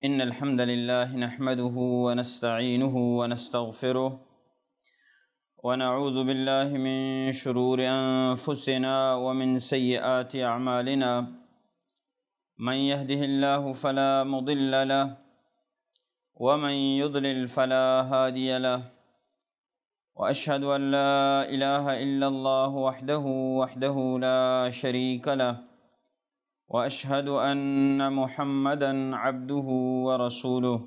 إن الحمد لله نحمده ونستعينه ونستغفره ونعوذ بالله من شرور أنفسنا ومن سيئات أعمالنا من يهده الله فلا مضل له ومن يضلل فلا هادي له وأشهد أن لا إله إلا الله وحده لا شريك له وأشهد أن محمدًا عبده ورسوله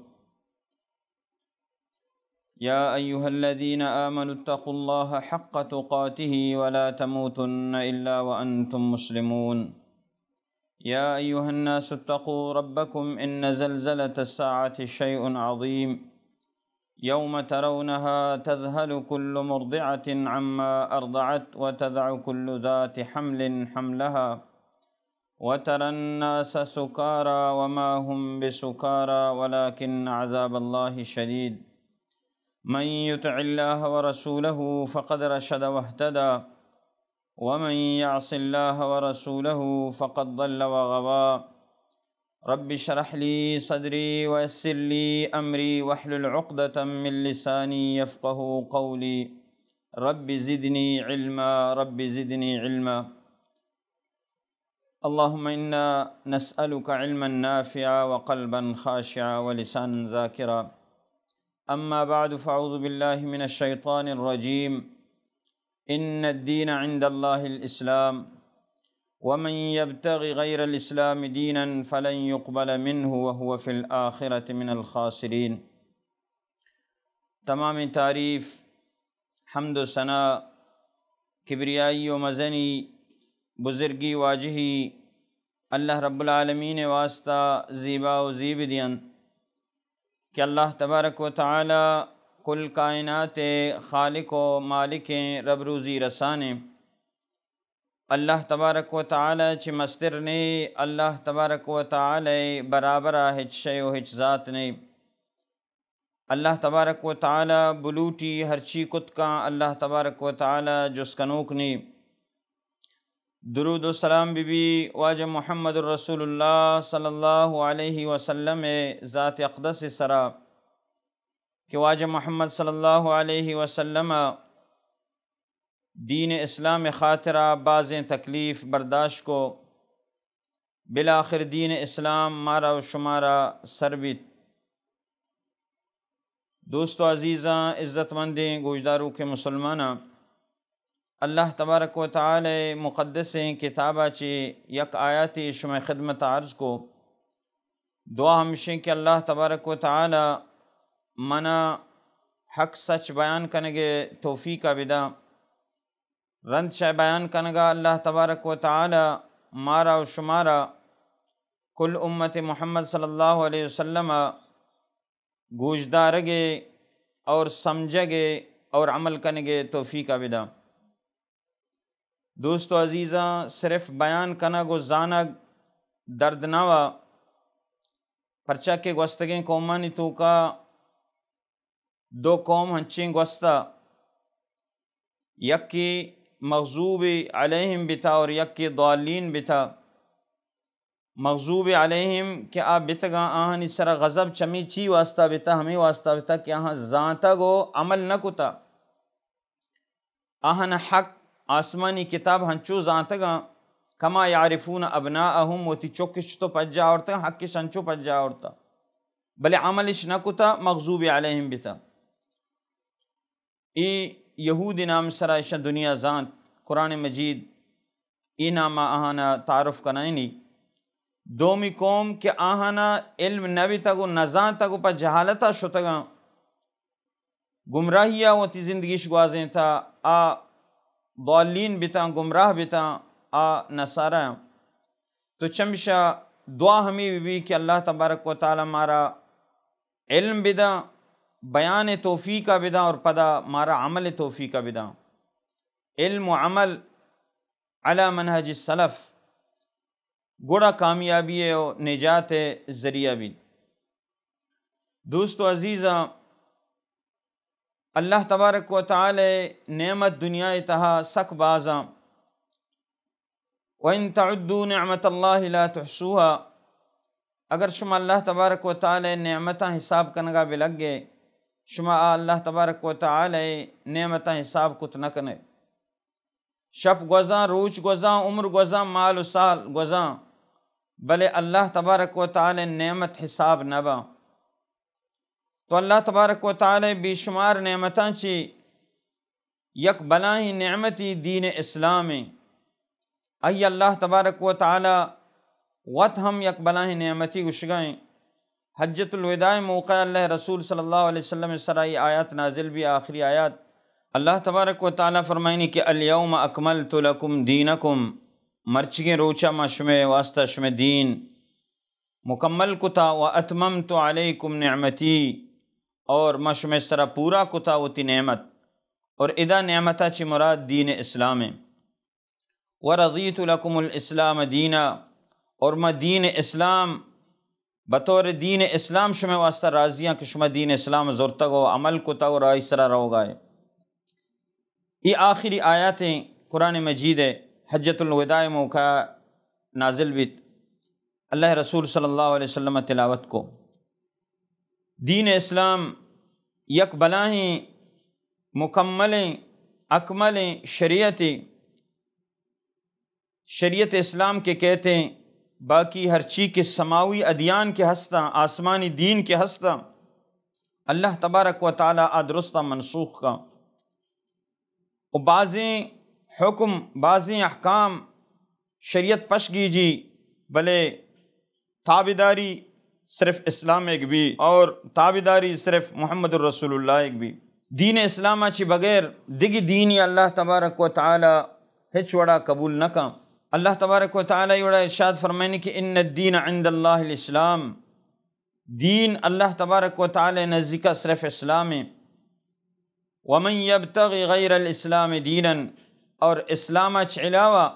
يا أيها الذين آمنوا اتقوا الله حق تقاته ولا تموتن إلا وأنتم مسلمون يا أيها الناس اتقوا ربكم إن زلزلة الساعة شيء عظيم يوم ترونها تذهل كل مرضعة عما أرضعت وتضع كل ذات حمل حملها وترى الناس سكارى وما هم بسكارى ولكن عذاب الله شديد من يطع الله ورسوله فقد رشد واهتدى ومن يعص الله ورسوله فقد ضل وغوى رب اشرح لي صدري ويسر لي أمري واحلل عقدة من لساني يفقه قولي رب زدني علما رب زدني علما اللهم إنا نسألك علما نافعا وقلبا خاشعا ولسانا ذاكرا أما بعد فأعوذ بالله من الشيطان الرجيم إن الدين عند الله الإسلام ومن يبتغ غير الإسلام دينا فلن يقبل منه وهو في الآخرة من الخاسرين۔ تمام تعریف، حمد و ثنا، کبریائی و مزنی، بزرگی واجہی اللہ رب العالمین واسطہ زیبا و زیب دین کہ اللہ تبارک و تعالی کل کائنات خالق و مالک رب روزی رسانے اللہ تبارک و تعالی چھ مستر نے اللہ تبارک و تعالی برابرہ ہچ شے و ہچ ذات نے اللہ تبارک و تعالی بلوٹی ہرچی کت کا اللہ تبارک و تعالی جس کنوک نے درود و سلام بی واجہ محمد الرسول اللہ صلی اللہ علیہ وسلم ذات اقدس سرا کہ واجہ محمد صلی اللہ علیہ وسلم دین اسلام خاطرہ بازیں تکلیف برداشت کو بالآخر دین اسلام مارا و شمارا سربت۔ دوستو عزیزاں، عزت مندیں، گوشداروں کے مسلمانہ، اللہ تبارک و تعالی مقدس کتابہ چی یک آیاتی شمع خدمت عرض کو دعا ہمشیں کہ اللہ تبارک و تعالی منا حق سچ بیان کنگے توفیق بدا، رند شہ بیان کنگا اللہ تبارک و تعالی مارا و شمارا کل امت محمد صلی اللہ علیہ وسلم گوشدارگے اور سمجھگے اور عمل کنگے توفیق بدا۔ دوستو عزیزاں، صرف بیان کنگ و زانگ دردناوا پرچہ کے گوستگیں قومانی تو کا دو قوم ہنچیں گوستا، یک کی مغضوب علیہم بتا اور یک کی ضالین بتا۔ مغضوب علیہم کہ آپ بتگاں آہنی سر غضب چمی چی واسطہ بتا، ہمیں واسطہ بتا کہ آہاں زانتا گو عمل نہ کتا، آہن حق آسمانی کتاب ہنچو زانتگاں کما یعرفون ابناءہم وتی چوکش تو پجا اورتا حقش ہنچو پجا اورتا بلے عملش نہ کتا، مغضوب علیہم بتا۔ ای یہود نام سرائشہ دنیا زانت قرآن مجید ای نامہ آہانا تعارف کنائنی دومی قوم کہ آہانا علم نبی تگو نزان تگو پا جہالتا شتگاں گمراہیہ وتی زندگیش گوازیں تھا، آ ضالین بتا گمراہ بتا، آ نصارہ تو چمشہ دعا ہمیں بھی کہ اللہ تبارک و تعالی مارا علم بدا، بیان توفیق بدا اور پدا مارا عمل توفیق بدا، علم و عمل علی منہج السلف گوڑا کامیابی و نجات ذریعہ بھی۔ دوستو عزیزاں، اللہ تبارک و تعالی نعمت دنیا تہا سک بازاں وَإِن تَعُدُّوا نِعْمَةَ اللَّهِ لَا تُحْصُوهَا اگر شما اللہ تبارک و تعالی نعمتاں حساب کنگا بلگ گئے شما اللہ تبارک و تعالی نعمتاں حساب کت نہ کنے، شب گوزاں، روچ گوزاں، عمر گوزاں، مال و سال گوزاں، بلے اللہ تبارک و تعالی نعمت حساب نہ با۔ تو اللہ تبارک و تعالی بے شمار نعمتاں چی یک بلاہی نعمتی دین اسلام ہے، ای اللہ تبارک و تعالی وط ہم یک بلاہی نعمتی گشگائیں۔ حجت الوداع موقع اللہ رسول صلی اللہ علیہ وسلم سرائی آیات نازل بھی، آخری آیات اللہ تبارک و تعالی فرمائنی کہ الیوم اکملت لکم دینکم، مرچگیں روچا ما شمع واسطہ شمع دین مکمل کتا، و اتممت علیکم نعمتی، اور ما شمع سرا پورا کتا وتی نعمت، اور ادا نعمتا چی مراد دین اسلام ہے۔ ورضیت لکم الاسلام دینا، اور ما دین اسلام بطور دین اسلام شمع واسطہ راضیاں کہ شمع دین اسلام زورتا گو عمل کتا اور رائی سرا رو گائے۔ یہ آخری آیاتیں قرآن مجید حجت الوداع موقع نازل بیت، اللہ رسول صلی اللہ علیہ وسلم تلاوت کو۔ دین اسلام یک بلاہیں مکملیں اکملیں شریعت اسلام کے کہتے ہیں، باقی ہر چیز کے سماوی ادیان کے ہستہ، آسمانی دین کے ہستہ اللہ تبارک و تعالی درستہ منسوخ کا، و بعضیں حکم بعضیں احکام شریعت پش گیجی، بلے تابداری صرف اسلام ایک بھی اور تابداری صرف محمد الرسول اللہ ایک بھی۔ دین اسلام چی بغیر دگی دینی اللہ تبارک و تعالی ہچ وڑا قبول نہ کام۔ اللہ تبارک و تعالی وڑا ارشاد فرمائنی کہ ان الدین عند اللہ الاسلام، دین اللہ تبارک و تعالی نزدیکا صرف اسلام ہے۔ ومن یبتغی غیر الاسلام دینا، اور اسلام چ علاوہ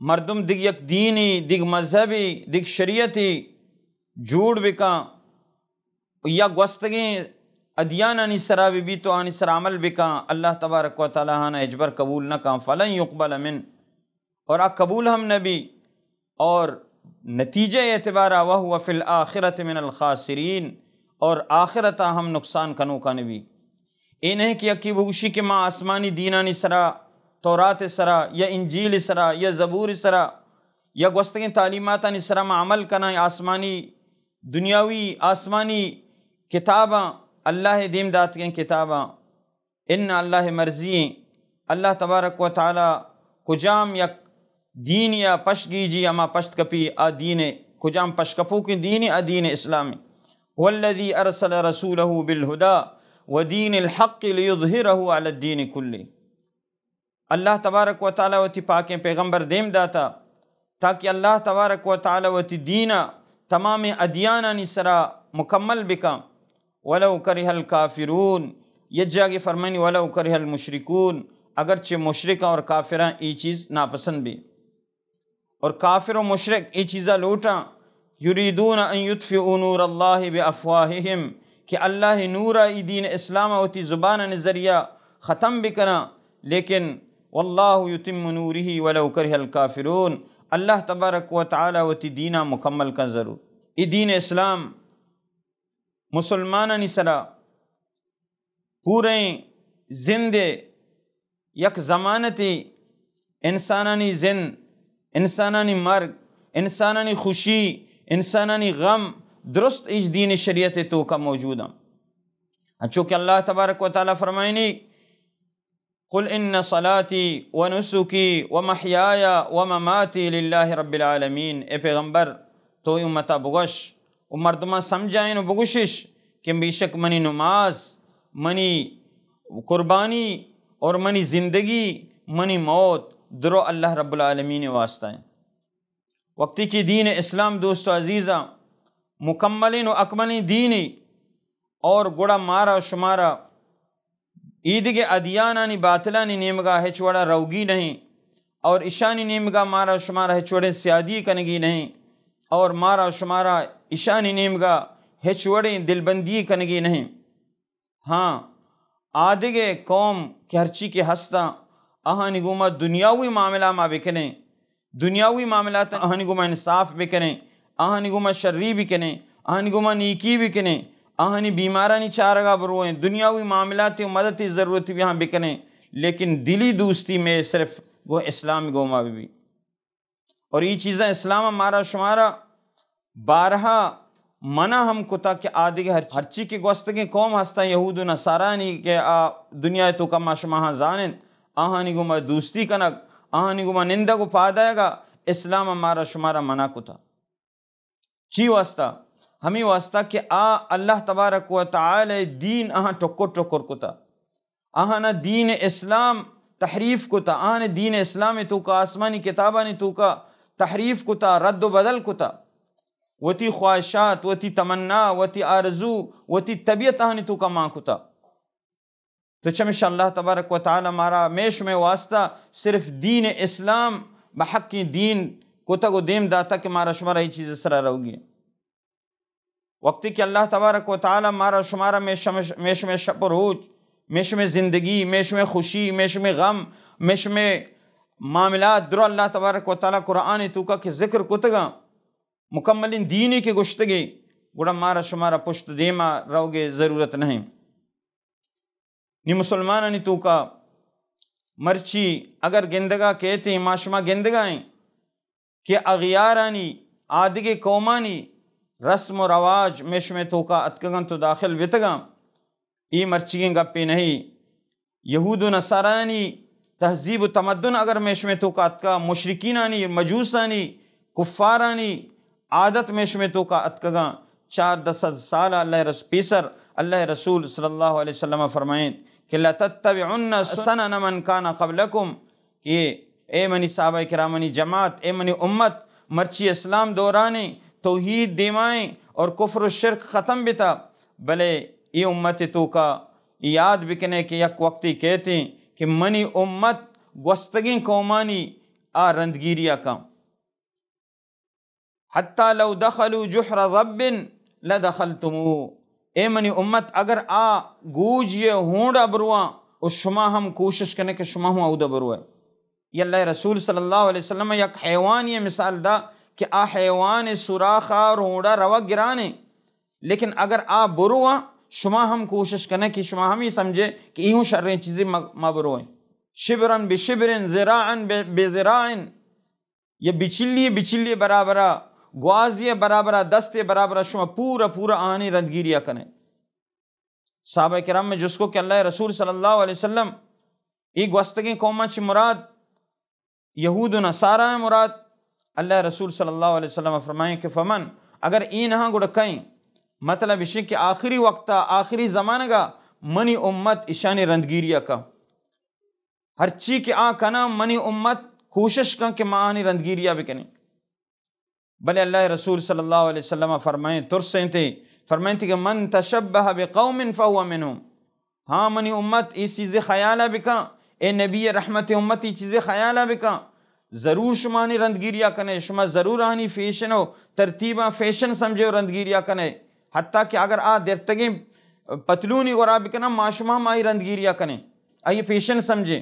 مردم دیگ یک دینی، دیگ مذہبی، دیگ شریعتی جوڑ بکاں یا گوستگیں ادیانانی سرا بھی تو آنی سر عمل بکاں، اللہ تبارک و تعالی ہانا اجبر قبول نہ کاں، فلن یقبل من، اور قبول ہم نبی، اور نتیجہ اعتبارہ وہو فی الآخرۃ من الخاسرین، اور آخرتہ ہم نقصان کنو کا نبی۔ اے نہیں کہ یکی بگوشی کہ ماں آسمانی دینانی سرا، تورات سرا یا انجیل سرا یا زبور سرا یا گوستگیں تعلیماتانی سرا ما عمل کنا، آسمانی دنیاوی آسمانی کتاباں اللہ دیم داتگیں کتاباں ان اللہ مرضی، اللہ تبارک و تعالی کجام یک دین یا پشت گیجی اما پشت کپی آ دین کجام پشت کپو کی دین آ دین اسلامی۔ والذی ارسل رسولہ بالہدا ودین الحق لیظہرہ علی الدین کلی، اللہ تبارک و تعالی وتی پاکیں پیغمبر دیم داتا تاکہ اللہ تبارک و تعالی وتی دینہ تمام ادیانانی سرا مکمل بکا۔ ولو کرہ الکافرون، یہ جاگے فرمانی ولو کرہ المشرکون، اگرچہ مشرکاں اور کافراں ای چیز ناپسند بھی، اور کافر و مشرک ای چیزہ لوٹاں، یریدون ان یطفئوا نور اللہ بافواہہم، کہ اللہ نورہ ای دین اسلام ہوتی زبان نظریہ ختم بکنا، لیکن واللہ یتم نورہ ولو کرہ الکافرون، اللہ تبارک و تعالی وتی دینہ مکمل کا ضرور۔ ای دین اسلام مسلمانانی سرا پوریں زندے یک زمانتی انسانانی زند، انسانانی مرگ، انسانانی خوشی، انسانانی غم درست اس دین شریعت تو کا موجود ہیں۔ چونکہ اللہ تبارک و تعالی فرمائنی قل ان صلاتی ونسکی ومحیای ومماتی للہ رب العالمین، اے پیغمبر تو امتا بگوش و مردمہ سمجھائیں و بگوشش کہ بے شک منی نماز، منی قربانی اور منی زندگی، منی موت درو اللہ رب العالمین واسطہ ہیں۔ وقتی کی دین اسلام دوستو عزیزہ مکملین و اکملین دینی، اور گڑا مارا شمارا عید کے ادیانانی باطلانی نیمگا ہچوڑا روگی نہیں، اور اشانی نیمگا مارا شمارا ہچوڑے سیادی کنگی نہیں، اور مارا شمارا اشانی نیمگا ہچوڑے دلبندی کنگی نہیں۔ ہاں آدھگے قوم کے ہرچی کے ہستہ آہانی گوما دنیاوی معاملہ ما بکنے، دنیاوی معاملات آہانی گوما انصاف بکنے، آہنی گما شرری بھی کنے، آہنی گما نیکی بھی کنے، آہنی بیمارانی چارگاہ بروئیں، دنیاوی معاملاتی و مددی ضرورتی بھی ہاں بکنے، لیکن دلی دوستی میں صرف وہ اسلام گوما بھی۔ اور یہ چیزیں اسلام ہمارا شمارا بارہا منع ہم کتا کہ آدھے ہر چی کی گوستگی قوم ہستا یہود و نصارانی کہ دنیا تو کما شماہاں زانن آہانی گما دوستی کنک، آہانی گما نندہ کو پادائے گا، اسلام ہمارا شمارا منع کتا۔ چی واسطہ؟ ہمیں واسطہ کہ اللہ تبارک و تعالی دین آہاں ٹکر ٹکر کتا، آہانا دین اسلام تحریف کتا، آہانا دین اسلام تو کا آسمانی کتابانی تو کا تحریف کتا، رد و بدل کتا، وتی خواہشات، وتی تمنا، وتی آرزو، وتی طبیعت آہنی تو کا ماں کتا۔ تو چمش اللہ تبارک و تعالی مارا میش میں واسطہ صرف دین اسلام بحق کی دین کتا کو دیم داتا کہ مارا شمارا یہ چیز سرا رہو گی۔ وقتی کہ اللہ تبارک و تعالی مارا شمارا میش میں شپ و روج، میش میں زندگی، میش میں خوشی، میش میں غم، میش میں معاملات درو اللہ تبارک و تعالی قرآن تو کا کہ ذکر کتگا مکمل دینی کی گشتگی گوڑا مارا شمارا پشت دیما روگے ضرورت نہیں۔ نی مسلمانانی تو کا مرچی اگر گندگا کہتے ہیں معاشمہ گندگائیں کہ اغیارانی آدھگے قومانی رسم و رواج میش میں تو کا اتکگن تو داخل بیتگا، ای مرچیگیں گپی نہیں۔ یہود و نصارانی تہذیب و تمدن اگر میش میں تو کا اتکا، مشرکینانی، مجوسانی، کفارانی عادت میش میں تو کا اتکگا 400 سال اللہ رسول صلی اللہ علیہ وسلم فرمائیں کہ لَتَتَّبِعُنَّ سَنَنَ مَنْ كَانَ قَبْلَكُمْ، کہ اے منی صحابہ کرامانی جماعت، اے منی امت مرچی اسلام دورانے توحید دیمائیں اور کفر و شرک ختم بتا، بلے یہ امت تو کا یاد بکنے کہ یک وقتی کہتے ہیں کہ منی امت گوستگیں قومانی رندگیریا کا حتی لو دخلوا جحر ضب لدخلتموه، اے منی امت اگر گوج یہ ہونڈا برواں اور شما ہم کوشش کرنے کہ شما ہوں اودہ بروائے۔ یہ اللہ رسول صلی اللہ علیہ وسلم یک حیوان یہ مثال دا کہ حیوان سوراخا اور ہونڈا روا گرانے، لیکن اگر برواں شما ہم کوشش کرنے کہ شما ہم یہ سمجھے کہ ایہوں شریں چیزیں ما بروائیں، شبرن بشبرن ذراعن بذراعن، یہ بچلی برابرہ، گوازی برابرہ، دست برابرہ، شما پورا آنی رندگیریا کنے۔ صحابہ کرام میں جس کو کہ اللہ رسول صلی اللہ علیہ وسلم ایک گوستگیں قومہ چی مراد یہود و نصارہ مراد، اللہ رسول صلی اللہ علیہ وسلم فرمائیں کہ فمن اگر اینہاں گڑکائیں، مطلب اسی کہ آخری وقتا آخری زمانہ گا منی امت اشانی رندگیریا کا، ہر چی کہ کنا منی امت کوشش کن کہ آنی رندگیریا بکنے، بلے اللہ رسول صلی اللہ علیہ وسلم فرمائیں ترسیں تھے، فرمائیں تھے کہ من تشبہ بقوم فہو منہم، ہاں منی امت اس چیزیں خیالہ بکا، اے نبی رحمت امت یہ چیزیں خیالہ بکا، ضرور شما آنی رندگیریا کنے، شما ضرور آنی فیشن و ترتیبہ فیشن سمجھے و رندگیریا کنے، حتیٰ کہ اگر درتگیں پتلونی غرا بکنا ما شما ماہی رندگیریا کنے، آئیے فیشن سمجھے۔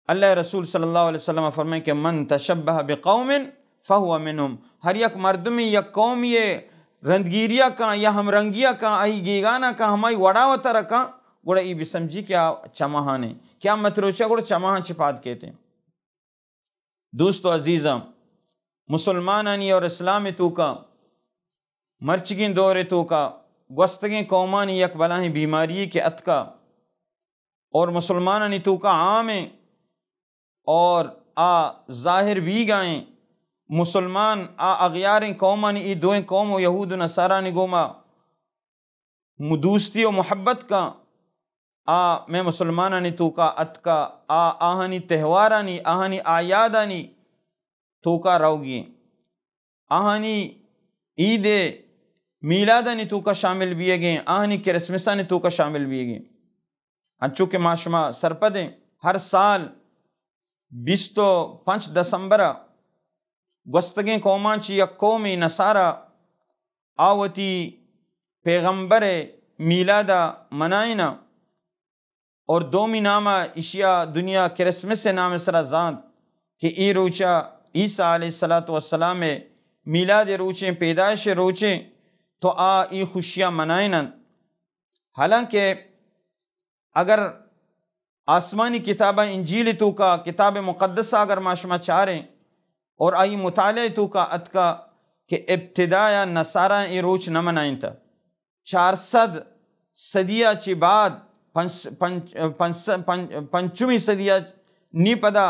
اللہ رسول صلی اللہ علیہ وسلم فرمائیں کہ من تشبہ بقوم فہو منہم، ہر یک مردمی یک قوم یہ رندگیریا کا یا ہم رنگیا کا آئی گیگانا کا ہمائی وڑاوتا رکا گوڑا ای بھی سمجھی کیا چمہانے کیا متروچہ گوڑا چمہاں چپاد کہتے ہیں۔ دوستو عزیزاں، مسلمانانی اور اسلامی تو کا مرچگین دور تو کا گوستگیں قومانی یک بلاہیں بیماری کے اتکا اور مسلمانانی تو کا عام ہیں اور ظاہر بھی گائیں مسلمان اغیاریں قومانی ای دوئیں قوم و یہود و نصارانی گوما دوستی و محبت کا میں مسلمانانی تو کا اتکا آہانی تہوارانی آہانی آیادانی تو کا روگی آہانی عید میلادانی تو کا شامل بھی گئیں آہانی کرسمسانی تو کا شامل بھی گئیں۔ چونکہ معاشمہ سرپدیں ہر سال 25 دسمبر گوستگیں قومان چی یک قومی نصارہ آوتی پیغمبر میلادہ منائنا اور دومی نامہ اشیاء دنیا کرسمس سے نام سرا زاند کہ ای روچہ عیسیٰ علیہ السلام میلاد روچیں، پیدائش روچیں، تو ای خوشیاں منائنن. حالانکہ اگر آسمانی کتابہ انجیل تو کا کتاب مقدسہ اگر ماشما چاریں اور آئی مطالعہ تو کا اتکا کہ ابتدایا نصارہ ای روچ نہ منائیں تا 400 صدیہ چی بعد پنچمی صدیہ نی پدا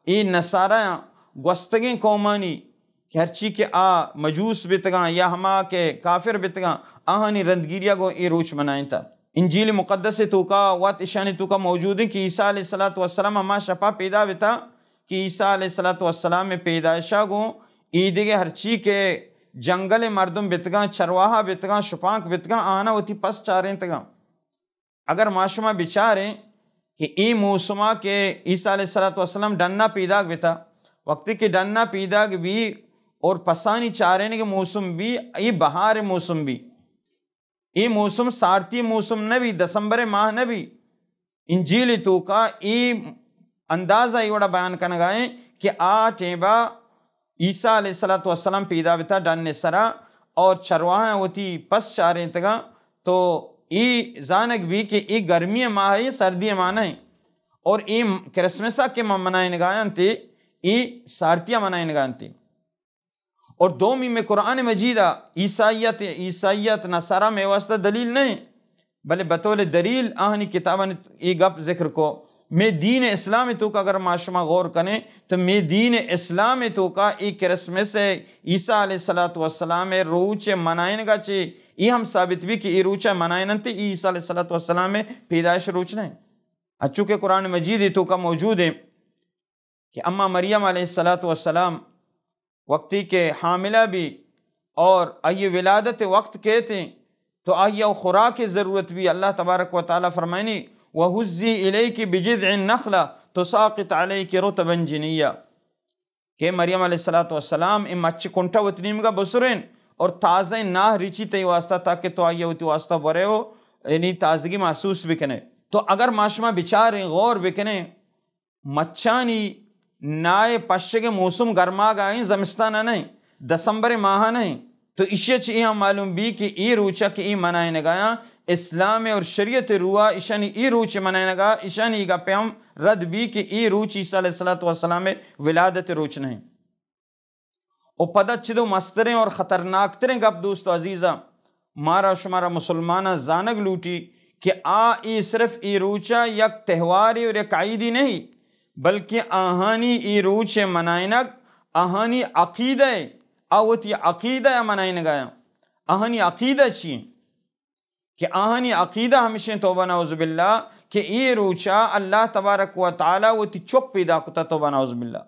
ای نصارہ گوستگیں قومانی کہ ہرچی کہ مجوس بتگاں یا ہما کے کافر بتگاں آہانی رندگیریہ گو ای روچ منائیں تا. انجیل مقدس تو کا وات اشانی تو کا موجود ہے کہ عیسیٰ علیہ السلام ہما شپا پیدا بتا کہ عیسیٰ علیہ السلام میں پیدائشہ گو ایدگے ہرچی کے جنگل مردم بتگاں، چرواہا بتگاں، شپانک بتگاں آنا ہوتی پس چاریں تگاں. اگر معاشمہ بچاریں کہ ای موسمہ کے عیسیٰ علیہ السلام ڈننا پیدا بتا وقتی کہ ڈننا پیدا بھی اور پسانی چاریں کے موسم بھی ای بہار موسم بھی ای موسم سارتی موسم نہ بھی دسمبر ماہ نہ بھی. انجیل تو کا ای اندازہ ای وڑا بیان کرنا گائیں کہ ٹیبا عیسیٰ علیہ السلام پیدا بتا ڈننے سرا اور چرواہاں ہوتی پس چاریں تگا تو ای زانک بھی کہ ای گرمی ماہ ہے سردی ماہ نہیں اور ای کرسمسہ کے منائیں نگائیں تے ای سارتیہ منائیں نگائیں تے. اور دومی میں قرآن مجیدہ عیسائیت نصارہ میں واسطہ دلیل نہیں بلے بطول دلیل آہنی کتابہ نے ای گپ ذکر کو. میں دین اسلام تو کا اگر معاشمہ غور کریں تو میں دین اسلام تو کا ای کرسمس عیسیٰ علیہ السلام روچ منائن گا چے ای ہم ثابت بھی کہ ای روچ منائن تے عیسیٰ علیہ السلام میں پیدائش روچ نہیں. چونکہ قرآن مجید تو کا موجود ہے کہ اما مریم علیہ السلام وقتی کے حاملہ بھی اور آئیے ولادت وقت کہتے ہیں تو آئیے خوراک کی ضرورت بھی اللہ تبارک و تعالیٰ فرمائنی وَهُزِّي إِلَيْكِ بِجِذْعِ النَّخْلَةِ تُسَاقِطْ عَلَيْكِ رُطَبًا جَنِيًّا کہ مریم علیہ السلام ام اچھی کنٹھا وطنیم گا بسرین اور تازہ ناہ ریچی تی واسطہ تاکہ تو آئیے ہوتی واسطہ برے ہو یعنی تازگی محسوس بکنے. تو اگر معاشمہ بچاریں غور بکنے مچانی نائے پشے کے موسم گرما گائیں زمستانہ نہیں دسمبر ماہ نہیں تو اشیاء چی ہم معلوم بھی کہ ای روچہ کی ای منائیں نگایا اسلام اور شریعت روح اشانی ای روچ منائیں نگا اشانی گا پہ ہم رد بھی کہ ای روچ عیسیٰ علیہ السلام ولادت روچ نہیں. او پدہ چدو مستریں اور خطرناک تریں گپ دوست عزیزہ مارا شمارا مسلمانہ زانگ لوٹی کہ ای صرف ای روچہ یک تہواری اور یک عیدی نہیں بلکہ آہانی ای روچ منائنگ آہانی عقیدہ آوتی عقیدہ منائنگ آیا. آہانی عقیدہ چیئے کہ آہانی عقیدہ ہمیشہ توبہ نعوذ باللہ کہ ای روچہ اللہ تبارک و تعالی وتی چک پیدا کتا توبہ نعوذ باللہ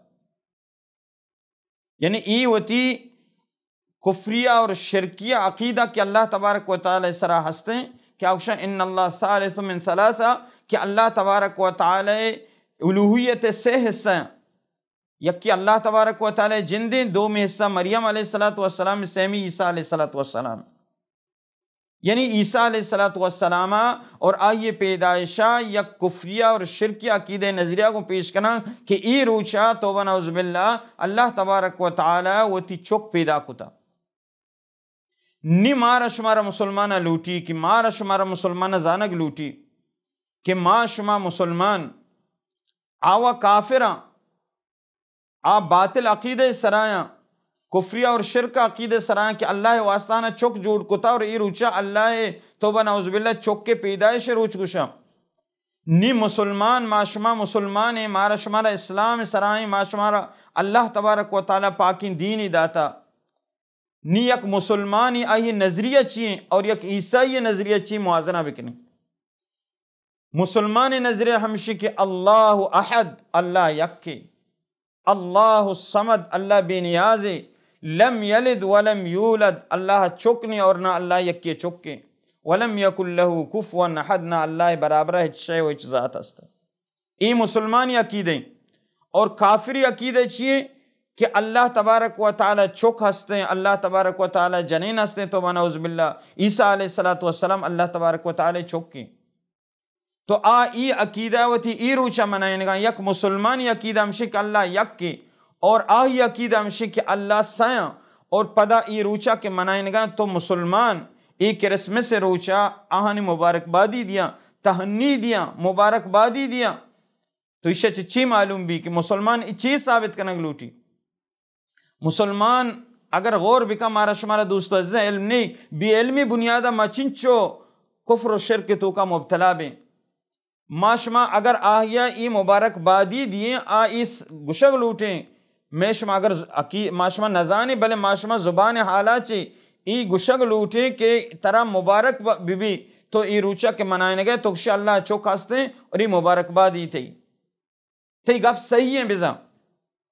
یعنی ای وتی کفریہ اور شرکیہ عقیدہ کہ اللہ تبارک و تعالی سرا ہستے ہیں کہ اوشا ان اللہ ثالث من ثلاثہ کہ اللہ تبارک و تعالی الوہیت سے حصہ ہیں یکی اللہ تبارک و تعالی جندیں دو میں حصہ مریم علیہ السلام سیمی عیسیٰ علیہ السلام یعنی عیسیٰ علیہ السلام اور آئیے پیدائشہ یک کفریہ اور شرکی عقیدہ نظریہ کو پیش کرنا کہ ای روچہ توبہ نعوذ باللہ اللہ تبارک و تعالی وہ تی چک پیدا کتا نی مارا شمارا مسلمانہ لوٹی کہ مارا شمارا مسلمانہ زانگ لوٹی کہ ما شما مسلمان آوا کافرہ باطل عقیدہ سرایاں کفریہ اور شرک عقیدہ سرایاں کہ اللہ واسطانہ چک جوڑ کتا اور ای روچہ اللہ توبہ نعوذ باللہ چک کے پیدائش روچ گشا نی مسلمان ما شما مسلمان مارا شمارا اسلام سرائیں ما شمارا اللہ تبارک و تعالی پاکین دینی داتا نی یک مسلمانی آئی نظریہ چیئیں اور یک عیسائی نظریہ چیئیں موازنہ بکنی. مسلمان نظریہ ہمشی کہ اللہ احد اللہ یکی اللہ الصمد اللہ بے نیاز لم یلد ولم یولد اللہ چکنے اور نہ اللہ یکی چکے ولم یکن لہو کفوا احد نہ اللہ برابرہ ہچ شے و ہچ ذات است. ای مسلمانی عقیدیں اور کافری عقیدے چیئے کہ اللہ تبارک و تعالی چک ہستے ہیں اللہ تبارک و تعالی جنین ہستے ہیں تو نعوذ باللہ عیسیٰ علیہ السلام اللہ تبارک و تعالی چکے تو ای عقیدہ و تھی ای روچہ منائیں گا یک مسلمانی عقیدہ ہمشہ کہ اللہ یک کے اور آئی عقیدہ ہمشہ کہ اللہ سایاں اور پدا ای روچا کے منائنگا تو مسلمان ای کرسمس روچا آہانی مبارکبادی دیا، تہنی دیا، مبارکبادی دیا، تو اسے چچی معلوم بھی کہ مسلمان ای چیز ثابت کرنے لوٹی. مسلمان اگر غور بکا مارا شمارا دوستو عزیزہ علم نہیں بی علمی بنیادہ ما چنچو کفر و شرک تو کا مبتلا بیں. ما شما اگر آہیا ای مبارک بادی دیئے اس گشگ لوٹیں، میں شما اگر ما شما نزانی بلے ما شما زبان حالا چی ای گشگ لوٹیں کہ ترا مبارک بھی تو ای روچا کے منائنے گئے تو کشی اللہ چوک ہستے اور ای مبارک بادی تی گپ صحیح ہیں بزا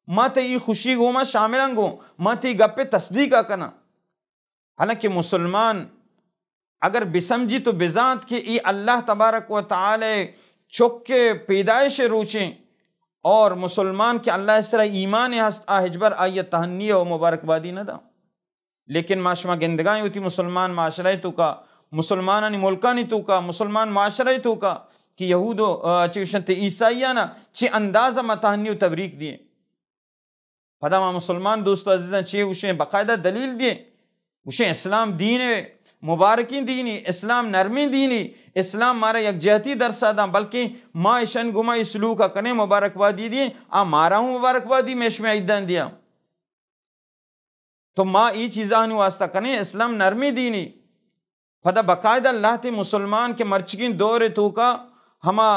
ما تی ای خوشی گو ما شاملن گو ما تی گپ پہ تصدیق کرنا. حالانکہ مسلمان اگر بسمجھی تو بذات کہ ای اللہ تبارک و تعالی چک کے پیدائش روچیں اور مسلمان کے اللہ اس طرح ایمان ہست آہجبر آئیت تہنی و مبارکبادی نہ دا. لیکن ما شما گندگائیں ہوتی مسلمان معاشرہ تو کا، مسلمانانی ملکانی تو کا، مسلمان معاشرہ تو کا کہ یہود و چیشنت عیسائیانہ چی اندازہ ما تہنی و تبریک دیے. پدا ما مسلمان دوستو عزیزاں چی اسے باقاعدہ دلیل دیے، اسے اسلام دین مبارکی دینی، اسلام نرمی دینی، اسلام مارا یک جہتی درسا دا، بلکہ ما اشن گما اسلوکا کنے مبارکبادی دیے مارا ہوں مبارکبادی میں اشمی ایدان دیا. تو ما ای چیزانی واسطہ کنے اسلام نرمی دینی. پدا باقاعدہ اللہ تے مسلمان کے مرچکین دور تو کا ہما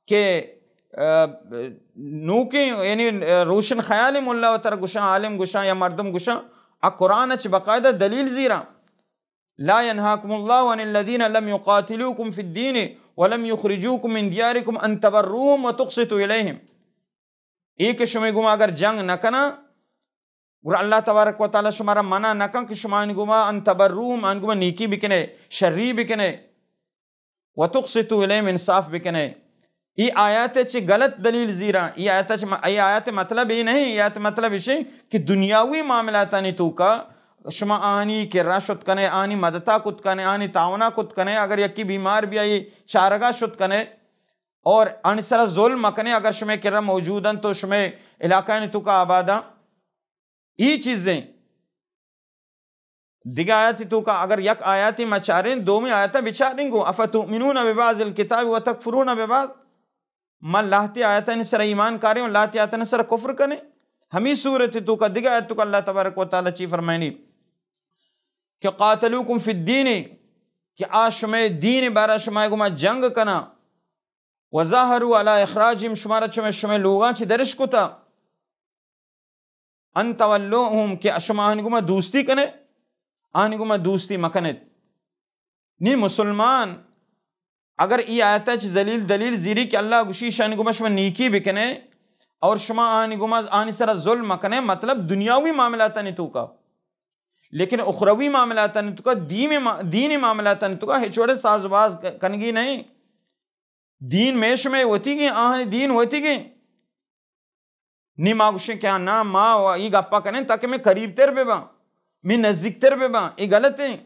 کہ نوکیں یعنی روشن خیال مولا و تر گشاں عالم گشاں یا مردم گشاں قرآن اچھ باقاعدہ دلیل زیرہ لا ينهاكم الله عن الذين لم يقاتلوكم في الدين ولم يخرجوكم من دياركم ان تبروهم وتقسطوا اليهم. ایک شما گما اگر جنگ نہ کنا اور اللہ تبارک و تعالی شمارا منع نہ کن کہ شما گما ان تبروهم ان گما نیکی بکنے شری بکنے وتقسطوا اليهم انصاف بکنے. ای آیات چ غلط دلیل زیرہ ای آیات مطلب یہ نہیں، یہ آیات مطلب یہ کہ دنیاوی معاملاتانی تو کا شما آنی کہ راشت کنے، آنی مدتا کت کنے، آنی تعاونہ کت کنے، اگر یکی بیمار بھی آئی چارگاہ شت کنے اور آنی سرا ظلم کنے اگر شما کرم موجودن تو شما علاقہ تو کا آبادا. ای چیزیں دیگه آیاتی تو کا اگر یک آیاتی مچاریں دومی آیاتا بچاریں گو افتؤمنون ببعض الکتاب وتکفرون ببعض. ما لاہتی آیاتا نے سر ایمان کاریں اور لاہتی آیاتا نے سر کفر کنے. ہمیں صورت تو کا دیگه آیت تو کا اللہ تبارک و تعالی چی فرمائنی کہ قاتلوکم فی الدین کہ شما دین بارا شما گما جنگ کنا وظاہروا علی اخراجہم شمارا شما لوگاں چی درش کتا ان تولوہم کہ شما آنی گما دوستی کنے آنی گما دوستی مکنت. نہیں مسلمان اگر ای آیتا چی دلیل زیری کہ اللہ گوشی شانی گما شما نیکی بکنے اور شما آنی گما آنی سرا ظلم مکنے مطلب دنیاوی معاملاتا نہیں تو کا، لیکن اخروی معاملاتا نہیں تو کا دینی معاملاتا نہیں تو کا ہچوڑے سازباز کنگی نہیں. دین میش میں ہوتی گئی آہنی دین ہوتی گئی نی ما گوشیں کیا نا ما ای گپا کریں تاکہ میں قریب تر بے با میں نزدیک تر بے با. ای غلط ہیں.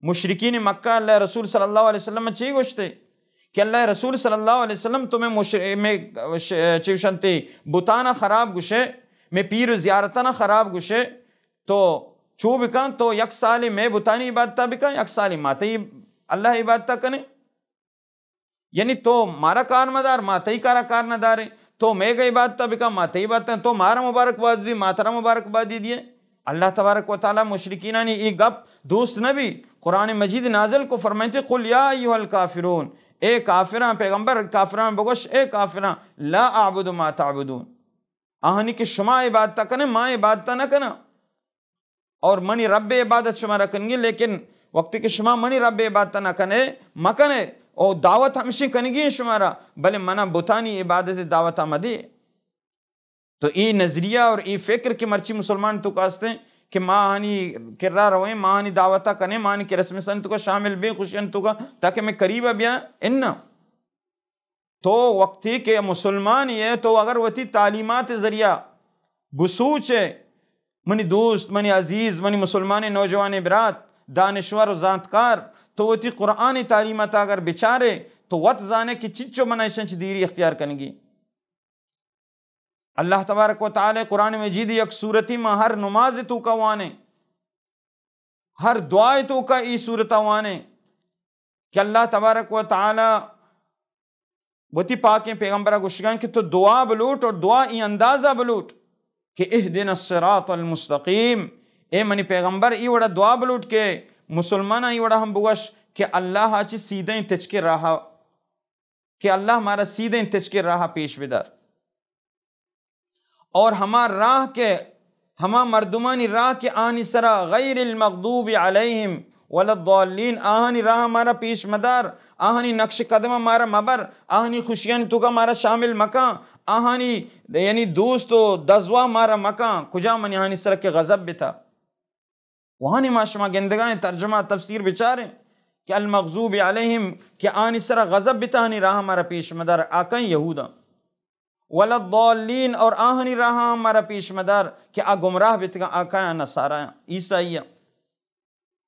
مشرکین مکہ اللہ رسول صلی اللہ علیہ وسلم چاہی گوشتے کہ اللہ رسول صلی اللہ علیہ وسلم تمہیں میں چیوشنتے بتانا خراب گوشے میں پیر زیارتنا خراب گوشے تو چو بکن تو یک سالی میں بتانی عبادتہ بکن یک سالی ماتی اللہ عبادتہ کنے. یعنی تو مارا کار مدار ماتی کارا کار ندارے تو میں گئی عبادتہ بکن ماتی عبادتہ تو مارا مبارک باد دی ماترا مبارک بادی دیئے. اللہ تبارک و تعالی مشرکینانی ای گپ دوست نبی قرآن مجید نازل کو فرمائتے قل یا ایوہ الکافرون اے کافران پیغمبر کافران بگوش اے کافران لا اعبد ما تعبدون آہنی کہ شما عبادتہ کنے ما عبادتہ نہ کنا اور منی رب عبادت شما رکنگی لیکن وقت کہ شما منی رب عبادتہ نہ کنے مکنے اور دعوت ہمشی کنگی شمارا بلے منا بتانی عبادت دعوت آمدی. تو ای نظریہ اور ای فکر کی مرچی مسلمان تو کاستے ہیں کہ ماں آنی کررا روئیں ماں آنی دعوتہ کنے ماں آنی کی رسم سن تو کا شامل بھی خوشین تو کا تاکہ میں قریب بیاں انہا تو وقتی کہ مسلمان یہ تو اگر وہ تی تعلیمات ذریعہ بسوچے منی دوست منی عزیز منی مسلمان نوجوان برات دانشور و ذاتکار تو وہ تی قرآن تعلیمات اگر بچارے تو وقت زانے کی چچو منائشن چی دیری اختیار کنگی. اللہ تبارک و تعالی قرآن مجید یک صورتی میں ہر نماز تو کا وانے ہر دعائے تو کا ای صورتوانے کہ اللہ تبارک و تعالی وتی پاکیں پیغمبرہ گوشگائیں کہ تو دعا بلوٹ اور دعا ای اندازہ بلوٹ کہ اہدنا الصراط المستقیم، اے منی پیغمبر ای وڑا دعا بلوٹ کے مسلمانہ ای وڑا ہم بگوش کہ اللہ آچی سیدھیں تچ کے راہا، کہ اللہ ہمارا سیدھیں تچ کے راہا پیش بدار، اور ہما راہ کے ہما مردمانی راہ کے آہنی سرا غیر المغضوب علیہم ولا الضالین، آہنی راہ ہمارا پیش مدار، آہنی نقش قدم ہمارا مبر، آہنی خوشیان تو کا ہمارا شامل مکان، آہنی یعنی دوست و دزوا ہمارا مکان، کجا منی آہنی سرا کے غضب بتا وہانی ما شما گندگائیں ترجمہ تفسیر بچاریں کہ المغضوب علیہم کہ آہنی سرا غضب بتا، آہنی راہ ہمارا پیش مدار آکائیں یہودا، ولا الضالین اور آہنی راہ ہمارا پیش مدار کہ آ گمراہ بتگا آکائیں نصارائیں عیسائیہ۔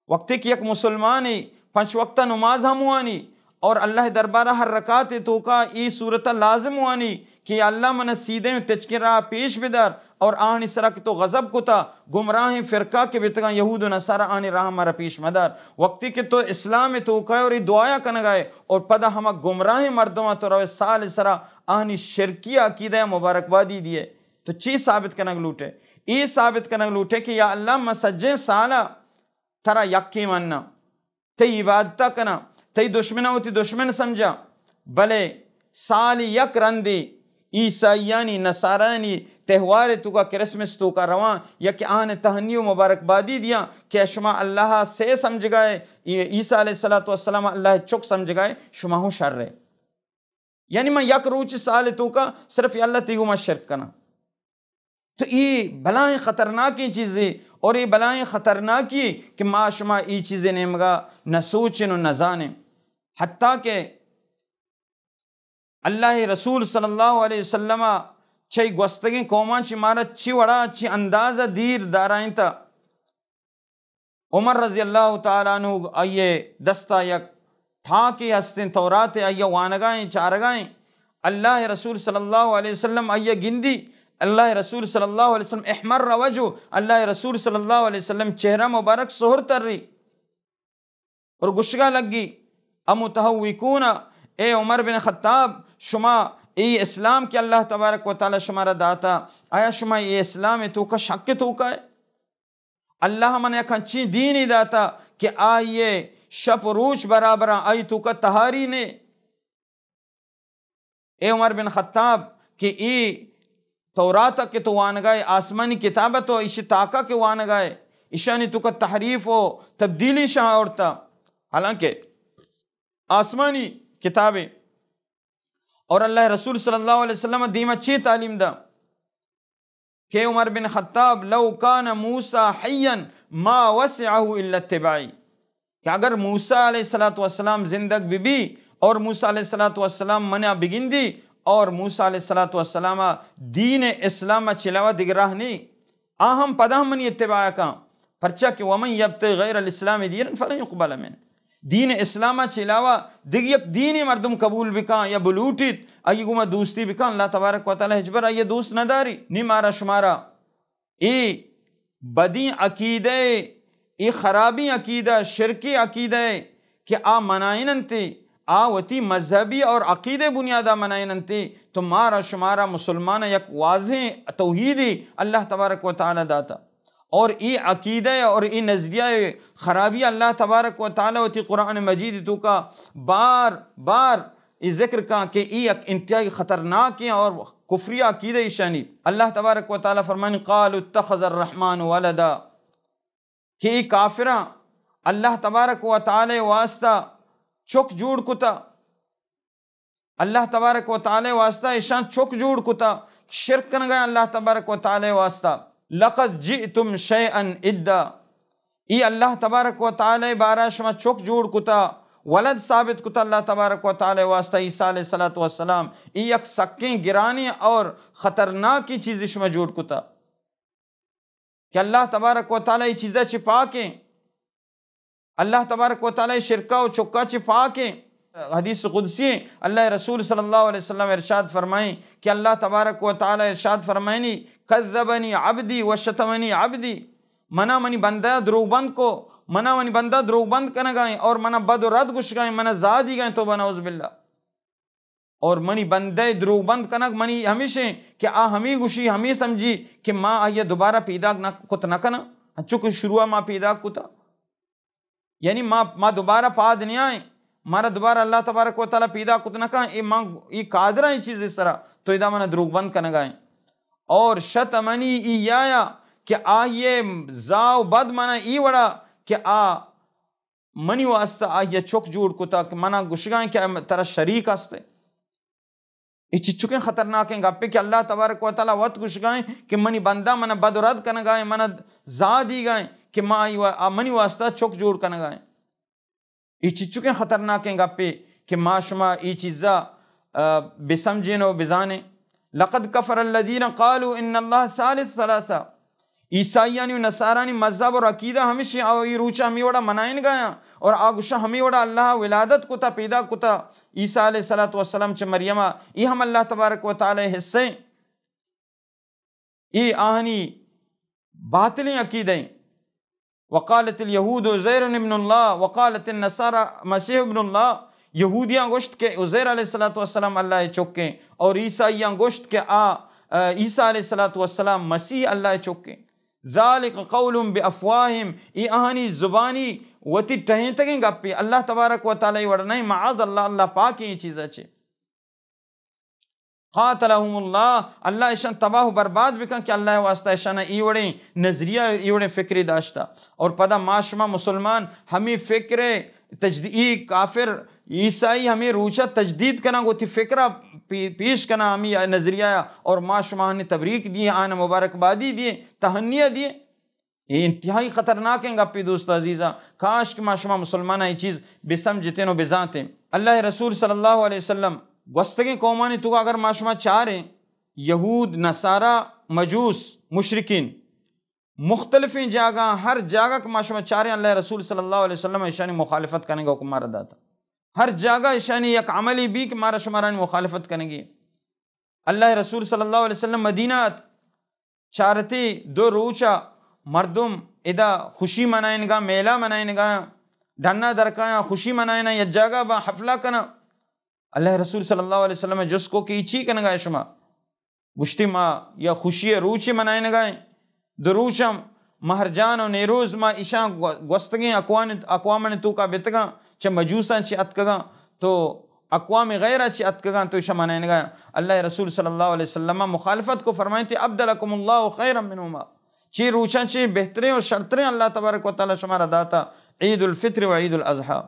وقتی کہ یک مسلمانی 5 وقتہ نماز ہم ہوانی اور اللہ دربارہ ہر رکعت تو کا ای صورت لازم ہوانی کہ اللہ من سیدھیں تچکر راہ پیش بدار، اور آہنی سرا کہ تو غضب کتا گمراہ فرقہ کے بتگا یہود و نصارہ آہنی راہ ہمارا پیش مدار، وقتی کہ تو اسلام تو کا اور دعایا کنگائے اور پدا ہما گمراہ مردمہ تو روے سال سرا آہنی شرکی عقیدہ مبارکبادی دیے، تو چیز ثابت کنگ لوٹے، ای ثابت کنگ لوٹے کہ یا اللہ مسجیں سالہ ترا یکی مننا، تی عبادتہ کنا، تی دشمنہ ہوتی دشمن سمجھا، بلے سال یک رندی عیسائیانی نصارانی تہوار تو کا کرسمس تو کا روان یا کہ آہن تہنی و مبارکبادی دیا کہ شما اللہ سے سمجھ گئے، عیسیٰ علیہ السلام اللہ چک سمجھ گئے، شما ہوں شر رہے، یعنی میں یک روچ سال تو کا صرف یا اللہ تیگو میں شرک کنا، تو یہ بلائیں خطرناکی چیزیں، اور یہ بلائیں خطرناکی کہ ما شما ای چیزیں نمگا نہ سوچیں نہ جانیں، حتیٰ کہ اللہ رسول صلی اللہ علیہ وسلم چھئی گوستگیں قومان چی مارا چی وڑا چی اندازہ دیر دارائیں تا، عمر رضی اللہ تعالیٰ عنہ آئیے دستا یک تھا کی ہستیں تورات آئیے وانگائیں چارگائیں، اللہ رسول صلی اللہ علیہ وسلم آئیے گندی، اللہ رسول صلی اللہ علیہ وسلم احمر وجہ، اللہ رسول صلی اللہ علیہ وسلم چہرہ مبارک سہر تر رہی اور گشگا لگی، امتہوکون اے عمر بن خطاب شما ای اسلام کے اللہ تبارک و تعالی شمارا داتا، آیا شما ای اسلام تو کا شک تو کا ہے؟ اللہ من یک انچی دینی داتا کہ آئیے شپ روچ برابرہ آئی تو کا تہاری نے، اے عمر بن خطاب کہ ای توراتا کے تو وانگائے، آسمانی کتابت و ایشی تاکہ کے وانگائے، ایشانی تو کا تحریف و تبدیلی شاہ اورتا، حالانکہ آسمانی کتابیں اور اللہ رسول صلی اللہ علیہ وسلم دیم اچھی تعلیم دا کہ عمر بن خطاب لو کان موسیٰ حیا ما وسعہ الا اتباعی، کہ اگر موسیٰ علیہ السلام زندگ بھی اور موسیٰ علیہ السلام منع بگندی اور موسیٰ علیہ السلام دین اسلام چلاوہ دگراہ نہیں، آہم پدا ہم منی اتباع کا پرچہ کہ ومن یبتغی غیر الاسلام دینا فلن یقبل منہ، دین اسلامہ چلاوہ دیگ یک دینی مردم قبول بکان یا بلوٹیت آئی گمہ دوستی بکان، اللہ تبارک و تعالی حجبر آئی دوست نداری نی مارا شمارا ای بدی عقیدہ، ای خرابی عقیدہ، شرکی عقیدہ کہ آ منائننتی آوتی مذہبی اور عقیدہ بنیادہ منائننتی، تو مارا شمارا مسلمان یک واضح توحیدی اللہ تبارک و تعالی داتا، اور ای عقیدہ اور ای نظریہ خرابی اللہ تبارک و تعالی ہوتی قرآن مجید تو کا بار بار ای ذکر کا کہ ای ایک انتہائی خطرناک اور کفری عقیدہ شانی، اللہ تبارک و تعالی فرمائیں قالوا اتخذ الرحمن ولدا، کہ ای کافرہ اللہ تبارک و تعالی واسطہ چک جوڑ کتا، اللہ تبارک و تعالی واسطہ ایشان چک جوڑ کتا، شرک کن گئے اللہ تبارک و تعالی واسطہ، لقد جئتم شیئا ادا، ای اللہ تبارک و تعالی بارہ شما چک جوڑ کتا، ولد ثابت کتا اللہ تبارک و تعالی واسطہ عیسیٰ علیہ السلام، ای یک سکیں گرانی اور خطرناکی چیز شما جوڑ کتا کہ اللہ تبارک و تعالی چیزیں چھپا کے، اللہ تبارک و تعالی شرکہ و چکا چھپا کے، حدیث قدسی اللہ رسول صلی اللہ علیہ وسلم ارشاد فرمائیں کہ اللہ تبارک و تعالی ارشاد فرمائیں کذبنی عبدی و شتمنی عبدی، منی بندہ دروغ بند کو منا ونی بندہ دروغ بند کنگ گائیں اور منا بد و رد گش گائیں منا زادی گائیں توبہ نعوذ باللہ اور منی بندے دروغ بند کنگ منی ہمیشہ کہ آ ہمیں گشی ہمیں سمجھی کہ ماں آئیے دوبارہ پیدا کت نہ کنا چک شروع ماں پیدا کتا یعنی ماں دوبارہ پاد نہیں آئیں مارا دوبارہ اللہ تبارک و تعالیٰ پیدا کت نہ کہیں یہ قادرہ یہ چیز اس طرح تو ادا منا دروغ بند کنگ گائیں اور شتمنی ای آیا کہ آئیے زاو بد منا ای وڑا کہ منی واسطہ آئیے چک جوڑ کتا کہ منا گشگائیں کہ ترا شریک ہستے یہ چچکیں خطرناک ہیں گپے کہ اللہ تبارک و تعالیٰ وقت گشگائیں کہ منی بندہ منا بد و رد کنگائیں منا زادی گائیں کہ منی واسطہ چک جوڑ کنگائیں یہ چچکیں خطرناک ہیں گپے کہ ما شما یہ چیزا بسمجھیں و بزانیں لقد کفر الذین قالوا ان اللہ ثالث ثلاثہ عیسائیانی و نصارانی مذہب اور عقیدہ ہمیشہ آئی روچہ ہمیں وڑا منائن گایا اور آگوشہ ہمیں وڑا اللہ ولادت کتا پیدا کتا عیسیٰ علیہ السلام چھ مریمہ یہ ہم اللہ تبارک و تعالی حصے یہ آہنی باطلیں عقیدیں وقالت الیہود عزیر ابن اللہ وقالت النصارى مسیح ابن اللہ یہودیاں گوشت کے عزیر علیہ السلام اللہ چکیں اور عیسائیاں گوشت کے عیسیٰ علیہ السلام مسیح اللہ چکیں ذالک قول بافواہم یہ آہنی زبانی وتی ٹہیں تگیں گا پی اللہ تبارک و تعالی وڑنائی معاذ اللہ اللہ پاک یہ چیز اچھے قاتلہم اللہ اللہ اشان تباہ و برباد بکن کہ اللہ واسطہ اشانہ ایوڑیں نظریہ ایوڑیں فکری داشتا اور پدا معاشمہ مسلمان ہمیں فکر تجدید کافر عیسائی ہمیں روچہ تجدید کنا گو تی فکرہ پیش کنا ہمیں نظریہ اور معاشمہ نے تبریک دیے آن مبارکبادی دیے تہنیہ دیے یہ انتہائی خطرناک ہیں گپی دوست عزیزہ کاش کہ معاشمہ مسلمانہ یہ چیز بسمجھتیں و بزانتیں اللہ رسول صلی اللہ علیہ وسلم گوستگیں قومانی تو اگر معاشمہ چاریں یہود نصارہ مجوس مشرکین مختلف جاگہ ہر جاگہ کا معاشمہ چاریں اللہ رسول صلی اللہ علیہ وسلم اشانی مخالفت کرنے گا حکم مارا داتا ہر جاگہ اشانی یک عملی بھی کہ مارا شمارانی مخالفت کرنے گی اللہ رسول صلی اللہ علیہ وسلم مدینہ چارتی دو روچہ مردم ادا خوشی منائن گا میلہ منائن گا ڈھنا درکایا خوشی منائن یا جاگہ با حفلہ کنا اللہ رسول صلی اللہ علیہ وسلم جس کو کی چی کنا گائے شما گشتی ما یا خوشی روچی منائن گائیں دو روچم مہرجان و نیروز ما ایشان گوستگیں اقوام تو کا بتگاں چھ مجوساں چھ اتکگاں تو اقوام غیرہ چھ اتکگاں تو ایشان منائن گائیں اللہ رسول صلی اللہ علیہ وسلم مخالفت کو فرمائیں تھے ابدلکم اللہ خیرا منہما چی روچاں چی بہترین اور شرطرین اللہ تبارک و تعالی شمارا داتا عید الفطر و عید الاضحیٰ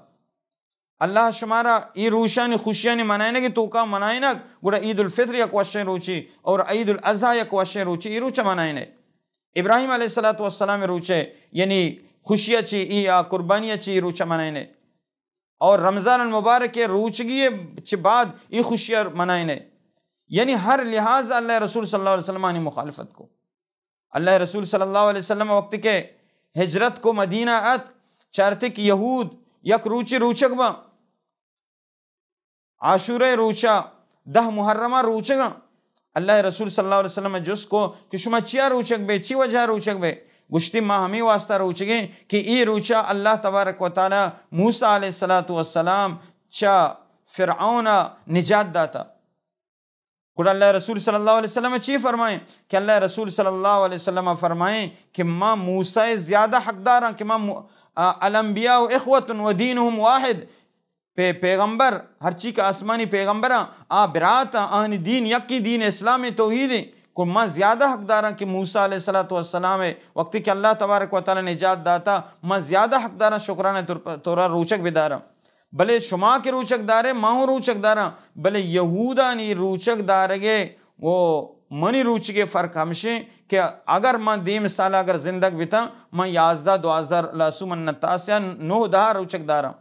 اللہ شمارا یہ روشانی خوشیانی منائنے کی تو کا منائنہ گوڑا عید الفطر یک وشن روچی اور عید الاضحیٰ یک وشن روچی یہ روچہ منائنے ابراہیم علیہ السلام روچے یعنی خوشیہ چی یا قربانیہ چی روچہ منائنے اور رمضان المبارک روچگی چی بعد یہ خوشیہ منائنے یعنی ہر لحاظ اللہ رسول صلی اللہ علیہ وسلم نے مخالفت کو اللہ رسول صلی اللہ علیہ وسلم وقت کے ہجرت کو مدینہ ات چارتے کہ یہود یک روچی روچک با عاشورہ روچہ 10 محرمہ روچگا اللہ رسول صلی اللہ علیہ وسلم جس کو کہ شما چیا روچک بے چی وجہ روچک بے گشتی ماہ ہمیں واسطہ روچگیں کہ ای روچہ اللہ تبارک و تعالی موسیٰ علیہ السلام چا فرعون نجات داتا قرآن اللہ رسول صلی اللہ علیہ وسلم چی فرمائیں کہ اللہ رسول صلی اللہ علیہ وسلم فرمائیں کہ ماں موسیٰ زیادہ حقدار ہیں کہ ماں الانبیاء و اخوت و دینہم واحد پیغمبر ہر چی کا آسمانی پیغمبر برات آہنی دین یکی دین اسلام توحید کو ماں زیادہ حقدار ہیں کہ موسیٰ علیہ السلام وقت کہ اللہ تبارک و تعالی نجات داتا ماں زیادہ حقدار ہیں شکرانے تورا روچک بدارا بلے شما کے روچک دارے ماہوں روچک دارا بلے یہودانی روچک دارگے وہ منی روچگے فرق ہمشیں کہ اگر ماں دیم سالہ اگر زندگ بیتا ماں 11 12 لاسو من نتاسیا 9 10 روچک دارا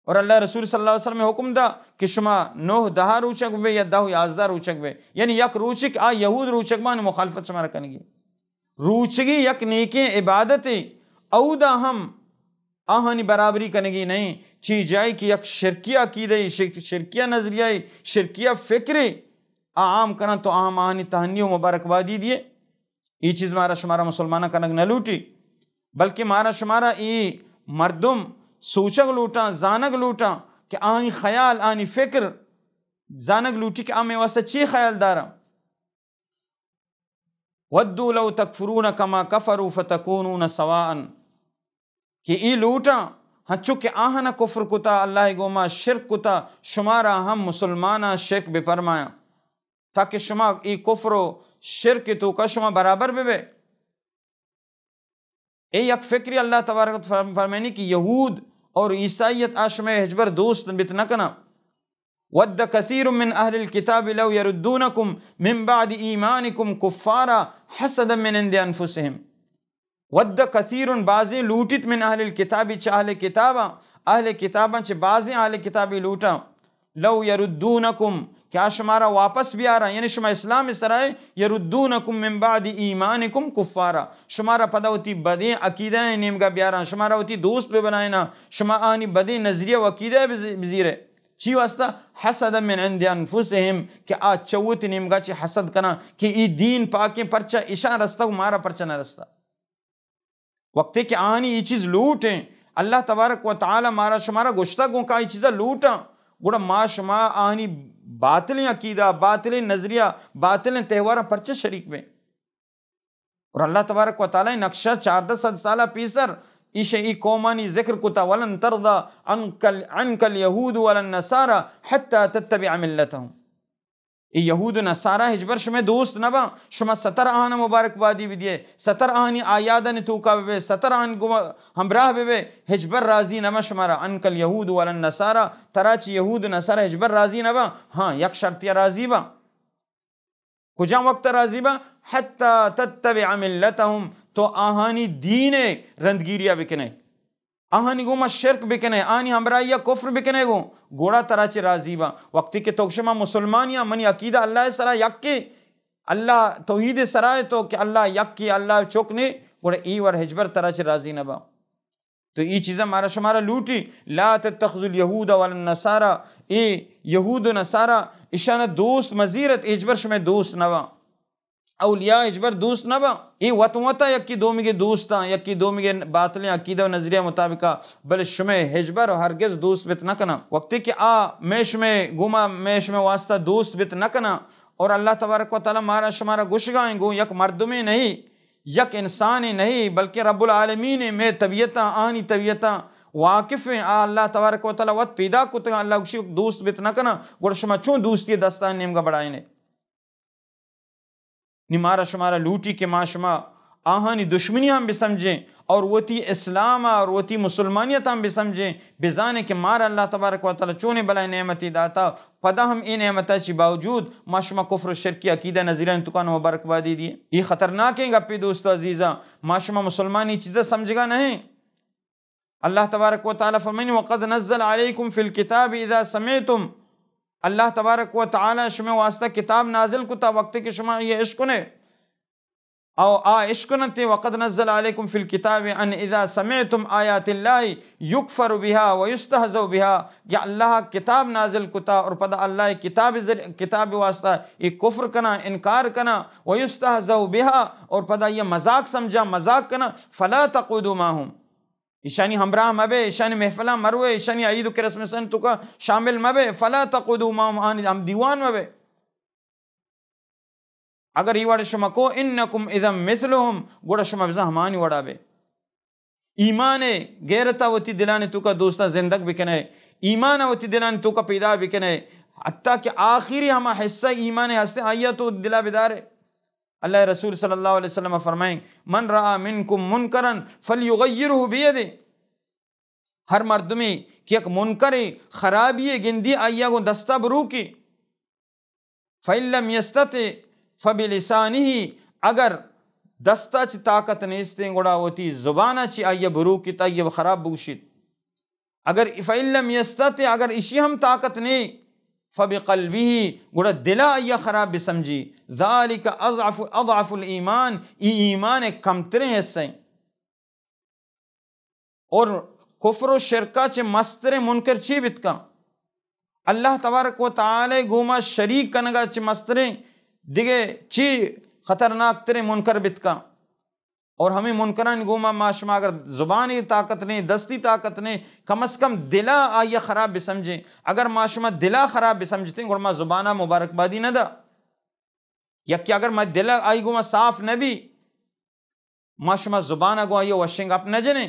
اور اللہ رسول صلی اللہ علیہ وسلم حکم دا کہ شما 9 10 روچک بے یا 10 11 روچک بے یعنی یک روچک یہود روچک ماں مخالفت شما رکھنے گی روچگی یک نیکی عبادتی او دا ہم آہانی برابری کنگی نہیں چی جائے کہ یک شرکیہ عقیدہ شرکیہ نظریہ شرکیہ فکری عام کرنا تو عام آہانی تہنی و مبارکبادی دیے یہ چیز مارا شمارا مسلمانہ کنگ نہ لوٹی بلکہ مارا شمارا یہ مردم سوچگ لوٹاں زانگ لوٹاں کہ آنی خیال آنی فکر زانگ لوٹی کہ آمیں واسطہ چی خیال دارا وَدُّوا لَوْ تَكْفُرُونَ كَمَا كَفَرُوا فَتَكُونُونَ سَوَاءً کہ ای لوٹاں ہنچو کہ آہنا کفر کتا اللہ گوما شرک کتا شمارا ہم مسلمانہ شرک بے فرمایا تاکہ شما ای کفر و شرک تو کا شما برابر بے اے یک فکری اللہ تبارک فرمائنی کہ یہود اور عیسائیت آشمہ حجبر دوست بتنکنا وَدَّ كَثِيرٌ مِّنْ أَهْلِ الْكِتَابِ لَوْ يَرُدُّونَكُمْ مِّن بَعْدِ إِيمَانِكُمْ كُفَّارًا حَسَدًا مِّنْ عِنْدِ أَنفُسِهِمْ وَدَّ كَثِيرٌ بعضیں لوٹت من اہل الکتابی چ اہل کتاباں اہل کتاباں چ بعضیں اہل کتابی لوٹاں لو یردونکم کیا شمارا واپس بھی آ رہا یعنی شما اسلام اس طرح یردونکم من بعد ایمانکم کفارا شمارا پدا ہوتی بدیں عقیدہ نیمگا بیارا شمارا ہوتی دوست بے بنائنا شما آنی بدیں نظریہ و عقیدہ بزیرے چی واسطہ حسد من عند انفسہم کہ آ چوت نیمگا چی حسد کنا کہ ای دین پاکیں پرچہ اشان رستہ مارا پرچہ نہ رستہ وقت کہ آنی یہ چیز لوٹیں اللہ تبارک و تعالی مارا شمارا گشتہ گوں کا یہ چیزہ لوٹاں گوڑا ما شما آنی باطلیں عقیدہ باطلیں نظریہ باطلیں تہوارہ پرچہ شریک میں اور اللہ تبارک و تعالی نقشہ 1400 سالہ پیسر ایشے ای قومانی ذکر کتا ولن ترضا عنک الیہود ولن نصارى حتی تتبع ملتهم ای یہود نصارہ ہجبر شما دوست نبا شما ستر آہن مبارک بادی بھی دیئے ستر آہنی آیادن توکا بے ستر آہن ہمراہ بے ہجبر راضی نبا شمارا انکل یہود ولن نصارہ تراچ یہود نصارہ ہجبر راضی نبا ہاں یک شرطیہ راضی با کجا وقت راضی با حتی تتبع ملتهم تو آہانی دین رندگیریہ بکنے آہانی گوما شرک بکنے آنی ہمراہیہ کفر بکنے گو گوڑا تراچ راضی با وقتی کہ توکشما مسلمانیاں منی عقیدہ اللہ سرا یک کے اللہ توحید سرائے تو کہ اللہ یک کی اللہ چوکنے گوڑا ای ور حجبر تراچ راضی نبا تو ای چیزیں مارا شمارا لوٹی لا تتخذوا الیہود والنصارى ای یہود و نصارہ اشانہ دوست مزیرت حجبر شمیں دوست نبا اولیاء اجبر دوست نبا ای وطوتا یکی دومی کے دوستاں یکی دومی کے باطلیں عقیدہ و نظریہ مطابقہ بل شمع ہجبر ہرگز دوست بت نکنا وقتی کہ میں شمع گوما میں شمع واسطہ دوست بت نکنا اور اللہ تبارک و تعالی مارا شمارا گشگائیں گو یک مردمی نہیں یک انسانی نہیں بلکہ رب العالمین میں طبیعتاں آنی طبیعتاں واقف ہیں اللہ تبارک و تعالی وقت پیدا کتا اللہ گشی دوست بت نکنا گوڑا شما چون دوستی دستان نیم گا بڑھائنے نمارا شمارا لوٹی کے ما شما آہانی دشمنی ہم بھی سمجھیں اور وہ تی اسلام اور وہ تی مسلمانیت ہم بھی سمجھیں بزانے کہ مارا اللہ تبارک و تعالی چونے بلائے نعمتی داتا پدا ہم این نعمتہ چی باوجود ما شما کفر و شرک کی عقیدہ نظیرہ انتقان و برکبادی دیئے یہ خطرناک ہیں گپی دوستو عزیزہ ما شما مسلمانی چیزیں سمجھگا نہیں اللہ تبارک و تعالی فرمائیں وَقَدْ نَزَّلَ عَلَيْكُمْ فِي الْكِتَابِ اِذَا سَمِعْتُمْ اللہ تبارک و تعالی شما واسطہ کتاب نازل کتا وقت کہ شما یہ عشق نے او عشق نتے وقد نزل علیکم فی الکتاب ان اذا سمعتم آیات اللہ یکفر بها ویستہزو بها یا اللہ کتاب نازل کتا اور پدا اللہ کتاب واسطہ یہ کفر کنا انکار کنا ویستہزو بها اور پدا یہ مذاق سمجھا مذاق کنا فلا تقعدوا معهم ایشانی ہمراہ مبے ایشانی محفلہ مروے ایشانی عید و کرسمس تو کا شامل مبے فلا تقعدوا معهم ہم دیوان مبے اگر یہ وڑا شما کو انکم اذا مثلهم گوڑا شما بزا ہمانی وڑا بے ایمان غیرتا وتی دلانے تو کا دوستا زندگ بکنے ایمان وتی دلانے تو کا پیدا بکنے حتیٰ کہ آخری ہما حصہ ایمان ہستے آئیہ تو دلا بدارے اللہ رسول صلی اللہ علیہ وسلم فرمائیں من رأى منکم منکرا فلیغیرہ بیدے ہر مردمی کہ ایک منکر خرابی گندی آئیہ کو دستہ برو کی فَإِن لَمْ يَسْتَطِعْ فَبِلِسَانِهِ اگر دستہ چی طاقت نیستیں گوڑا ہوتی زبانہ چی آئیے برو کی تا یہ خراب بوشید اگر فَإِن لَمْ يَسْتَطِعْ اگر اسی ہم طاقت نہیں فَبِقَلْبِهِ گوڑا دلہ آئیے خراب بھی سمجھی ذَلِكَ اضعف الایمان ایمان کمتریں حصیں اور کفر و شرکہ چے مستر منکر چی بتکا اللہ تبارک و تعالی گوما شریک کنگا چے مستریں دیگے چی خطرناک ترے منکر بتکا اور ہمیں منکران گوما معاشما اگر زبانی طاقت نہیں دستی طاقت نہیں کم از کم دلا آئیے خراب بسمجھیں. اگر معاشما دلا خراب بسمجھتے گوڑ ما زبانہ مبارکبادی نہ دا یا کہ اگر ما دلا آئی گوما صاف نبی معاشما زبانہ گو آئیے وشنگ اپ نہ جنے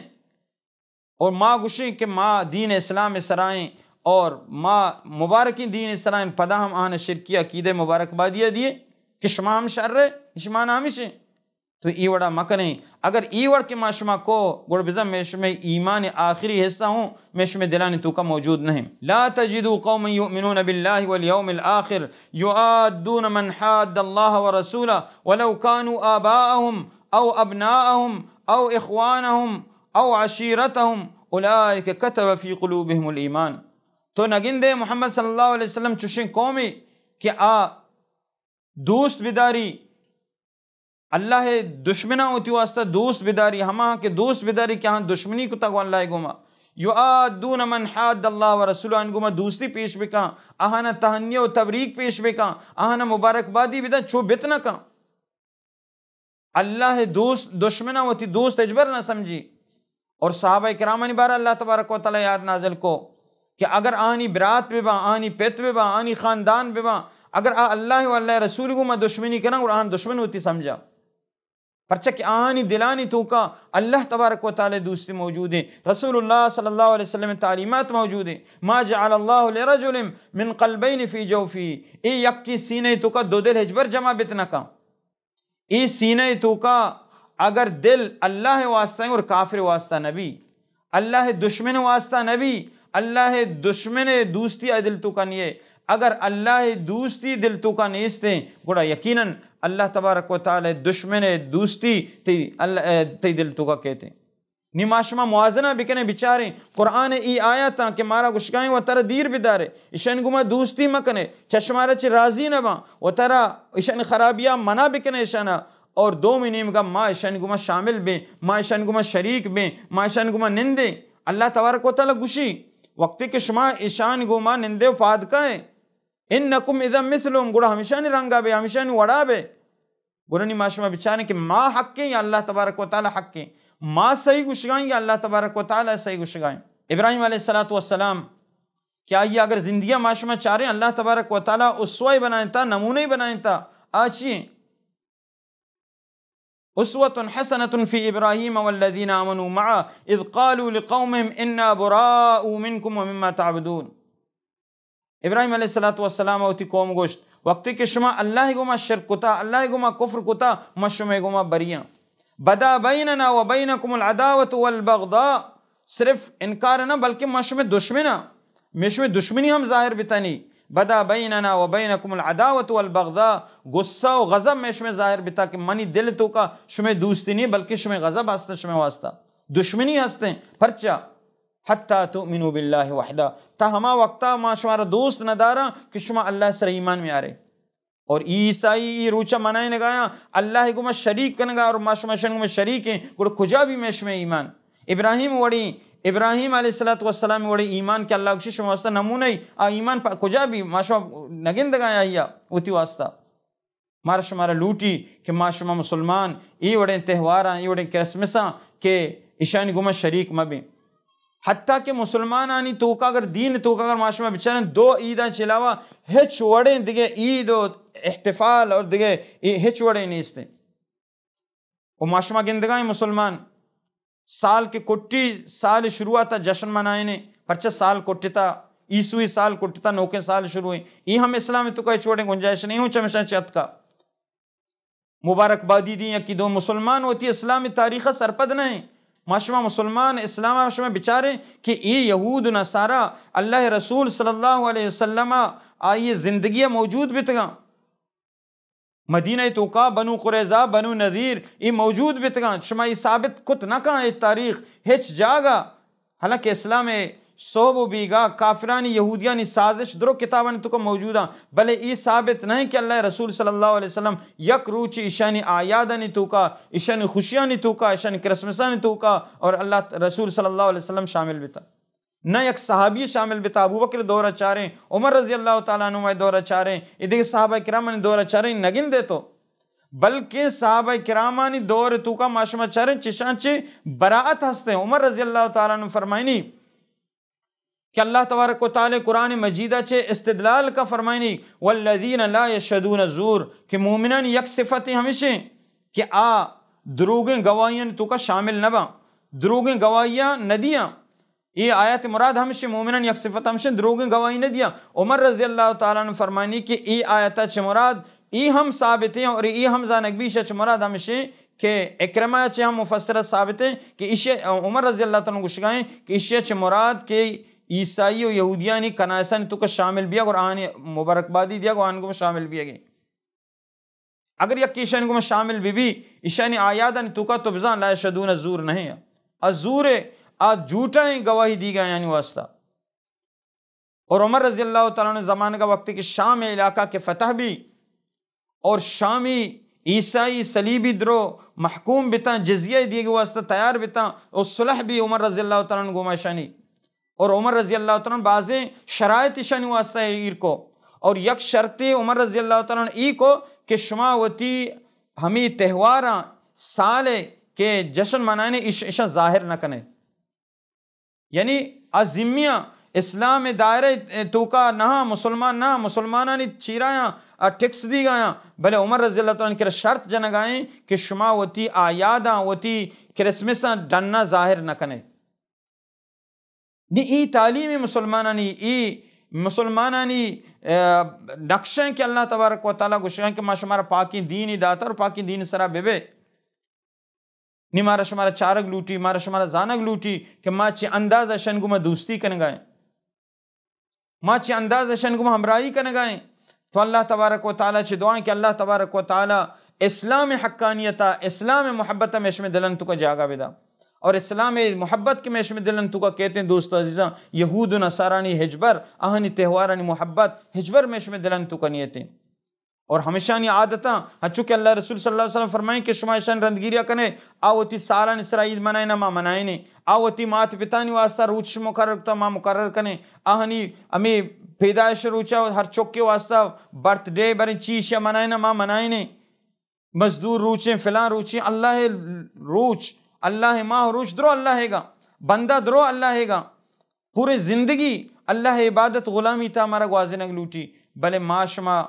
اور ما گوشیں کہ ما دین اسلام سرائیں اور ما مبارکی دین سرائیں پدا ہم آنے شرکی عقیدے مبارکبادیہ دیے کہ شما ہم شر رہے شما نامیشیں تو ای وڑا مکنیں. اگر ای وڑ کے معاشما کو گوڑ بزم میش میں ایمان آخری حصہ ہوں میش میں دلانی تو کا موجود نہیں. لا تجدوا قوم یؤمنون باللہ والیوم الآخر یؤادون من حاد اللہ ورسولہ ولو كانوا آباءهم او ابناءهم او اخوانهم او عشیرتهم اولئک کتب فی قلوبهم الایمان. تو نگندے محمد صلی اللہ علیہ وسلم چوشیں قومی کہ دوست بداری اللہ دشمنا ہوتی واسطہ دوست بداری ہما کہ دوست بداری کیا دشمنی کو تگو اللہ گوما یعادون من حاد اللہ ورسولہ ان گوما دوستی پیش بکا آہانا تہنیہ و تبریک پیش بکا آہانا مبارکبادی بدا چو بتنا کا اللہ دوست دشمنا ہوتی دوست اجبر نہ سمجھی. اور صحابہ کرامانی بارہ اللہ تبارک و تعالی یاد نازل کو کہ اگر آنی برات ببا آنی پیت ببا آنی خاندان ببا اگر اللہ و اللہ رسول گوما دشمنی کرنا اور آن دشمن ہوتی سمجھا پرچہ کہ آنی دلانی تو کا اللہ تبارک و تعالی دوستی موجود ہے. رسول اللہ صلی اللہ علیہ وسلم تعلیمات موجود ہیں. ما جعل اللہ لرجل من قلبین فی جوفی ای یکی سینے تو کا دو دل ہجبر جمع بتنا کا ای سینے تو کا اگر دل اللہ واسطہ اور کافر واسطہ نبی اللہ دشمن واسطہ نبی اللہ دشمن دوستی دل تو کا نہیں اگر اللہ دوستی دل تو کا نیستے گوڑا یقیناً اللہ تبارک و تعالی دشمن دوستی تی دل تو کا کہتے ہیں. نماشما موازنہ بکنے بچاریں قرآن ای آیاتا کہ مارا گشگائیں و ترہ دیر بدارے اشن گما دوستی مکنے چشمارا چھ راضی نبا و ترہ اشن خرابیاں منا بکنے اشنا اور دو منیم گا ما اشن گما شامل بیں ما اشن گما شریک بیں ما اشن گما نندے. اللہ تبارک و تعالی گوشی وقتی کہ شما اشان گما نندے و فادکائیں انکم اذا مثلهم گوڑا ہمیشہ نہیں رنگا بے ہمیشہ نہیں وڑا بے گوڑا نہیں معاشمہ بچاریں کہ ما حق ہیں یا اللہ تبارک و تعالی حق ہیں ما صحیح گشگائیں یا اللہ تبارک و تعالی صحیح گشگائیں. ابراہیم علیہ السلام کیا یہ اگر زندگیہ معاشمہ چاہ رہے ہیں اللہ تبارک و تعالی اسوہ بنائیں تا نمونہ بنائیں تا آچی اسوۃ حسنۃ فی ابراہیم والذین آمنوا معه اذ قالوا لقومهم انا براء منکم ومما تعبدون. ابراہیم علیہ السلام ہوتی قوم گوشت وقتی کہ شما اللہ گما شرک کتا اللہ گما کفر کتا مشما گما بریاں بدا بیننا و بینکم العداوت والبغضاء صرف انکار نہ بلکہ مشما دشمنا مشما دشمنی ہم ظاہر بتانی بدا بیننا و بینکم العداوت والبغضاء غصہ و غضب مشما ظاہر بتا کہ منی دل تو کا شما دوستی نہیں بلکہ شما غضب ہستا شما واسطہ دشمنی ہستے پرچہ حتیٰ تؤمنوا باللہ وحدہ تا ہما وقتا ما شمارا دوست ندارا کہ شما اللہ سر ایمان میں آرے اور عیسائی ای روچہ منائے نگایا اللہ کو میں شریک کنگا اور ما شما شنگ میں شریک ہیں گوڑا کجا بھی میں شما ایمان ابراہیم علیہ السلام وڑی ایمان کہ اللہ کشی شما واسطہ نمونہ ایمان پا کجا بھی ما شما نگند گایا ہیا ہوتی واسطہ مارا شمارا لوٹی کہ ما شما مسلمان ای وڑے تہواراں ای وڑے کرسمساں کہ اشانی گمہ شریک مبیں حتیٰ کہ مسلمان آنی توکا اگر دین توکا اگر معاشمہ بچاریں دو عیداں چلاوا ہچ وڑیں دیگے عید و احتفال اور دیگے ہچ وڑیں نیستے وہ معاشمہ گندگائیں مسلمان سال کے کٹی سال شروعاتا جشن منائنے پرچہ سال کٹتا عیسوی سال کٹتا نوکے سال شروع ہوئی یہ ہم اسلامی تو کا ہچ وڑیں گنجائش نہیں ہوں چمشہ چت کا مبارکبادی دی یا کہ دو مسلمان ہوتی اسلامی تاریخ سرپد نہیں معاشمہ مسلمان اسلام معاشمہ بچارے کہ ای یہود نصارہ اللہ رسول صلی اللہ علیہ وسلم آئیے زندگی موجود بتگا مدینہ توقع بنو قریظہ بنو نذیر ای موجود بتگا شما ای ثابت کت نہ کہاں ای تاریخ ہچ جاگا حالانکہ اسلام صحب و بیگا کافرانی یہودیانی سازش درو کتابانی تو کو موجودا بلے ای ثابت نہیں کہ اللہ رسول صلی اللہ علیہ وسلم یک روچی ایشانی آیادانی تو کا ایشانی خوشیانی تو کا ایشانی کرسمسانی تو کا اور اللہ رسول صلی اللہ علیہ وسلم شامل بیتا نہ یک صحابی شامل بیتا ابو بکر دورہ چاریں عمر رضی اللہ تعالیٰ عنہ دورہ چاریں ادھے صحابہ کرام نے دورہ چاریں نگن دے تو بلکہ صحابہ کرامانی دور تو کا معاشمہ چرن چشانچے براعت ہستے ہیں. عمر رضی اللہ تعالیٰ عنہ فرمائنی کہ اللہ تبارک و تعالی قرآن مجیدہ چھے استدلال کا فرمائنی والذین لا یشہدون الزور کہ مومنان یک صفتی ہمیشہ کہ دروگیں گواہیاں تو کا شامل نبا، دروگیں گواہیاں ندیاں. یہ آیت مراد ہمشہ مومنان یک صفت ہمشہ دروگیں گواہی ندیاں. عمر رضی اللہ تعالیٰ عنہ فرمائنی کہ یہ آیتہ چھ مراد ای ہم ثابت ہیں اور ای ہم زانک بھی چھ مراد ہمشہ کہ اکرمہ چھ ہم مفسرت ثابت ہیں کہ عمر رضی اللہ تعالیٰ عنہ گوشگائیں کہ اشیاء چھ مراد کہ عیسائی و یہودیانی کنائسان تو کا شامل بھی ہے اور آنے مبارکبادی دیا گو آنگو میں شامل بھی ہے. اگر یک ایشان کو میں شامل بھی ایشانی آیادان تو کا تو بزان لا یشہدون الزور نہیں ہے. الزور جھوٹا ہیں گواہی دی گئے یعنی واسطہ. اور عمر رضی اللہ تعالیٰ نے زمانے کا وقت کہ شام علاقہ کے فتح بھی اور شامی عیسائی صلیبی درو محکوم بتا جزیہ دیے گئے واسطہ تیار بتا اور صلح بھی عمر رضی اللہ تعالیٰ نے گوما شانی. اور عمر رضی اللہ تعالیٰ بعضیں شرائط شانی واسطہ ہے ایر کو اور یک شرطی عمر رضی اللہ تعالیٰ ای کو کہ شما وتی ہمیں تہواراں سالے کے جشن منانے ایشا ظاہر نہ کنے. یعنی عظمیہ اسلام دائرہ تو کا نہ مسلمان نہ مسلمانانی چیرایاں ٹکس دی گایاں بلے عمر رضی اللہ تعالیٰ کے شرط جنگائیں کہ شما وتی آیاداں وتی کرسمساں ڈننا ظاہر نہ کنے. ای تعلیم مسلمانانی نقشیں کہ اللہ تبارک و تعالیٰ گوشگاں کہ ما شمارا پاکی دینی داتا اور پاکی دین سرا بے بے نی مارا شمارا چارگ لوٹی مارا شمارا زانگ لوٹی کہ ما چی اندازہ شنگو میں دوستی کنگائیں ما چی اندازہ شنگو میں ہمراہی کنگائیں. تو اللہ تبارک و تعالیٰ چی دعائیں کہ اللہ تبارک و تعالیٰ اسلام حقانیتا اسلام محبت میں اشم دلن تو کا جاگا بیدا اور اسلام محبت کے میش میں دلن تو کا کہتے ہیں دوستو عزیزاں یہود و نصارانی ہجبر آہنی تہوارانی محبت ہجبر میش میں دلن تو کا نیتیں اور ہمیشانی عادتاں چونکہ اللہ رسول صلی اللہ علیہ وسلم فرمائیں کہ شما شان رندگیریہ کنے آوتی سالان اسرائید منائیں ما منائیں آوتی مات پتانی واسطہ روچ مقرر تا ما مقرر کنے آہنی امی پیدائش روچا ہر چوکے واسطہ برتھ ڈے بریں چیشیا منائیں ما منائیں مزدور روچیں فلان روچیں اللہ روچ اللہ ماہ روش درو اللہ ہے گا بندہ درو اللہ ہے گا پورے زندگی اللہ عبادت غلامی تا ہمارا گوازنگ لوٹی بلے معاشمہ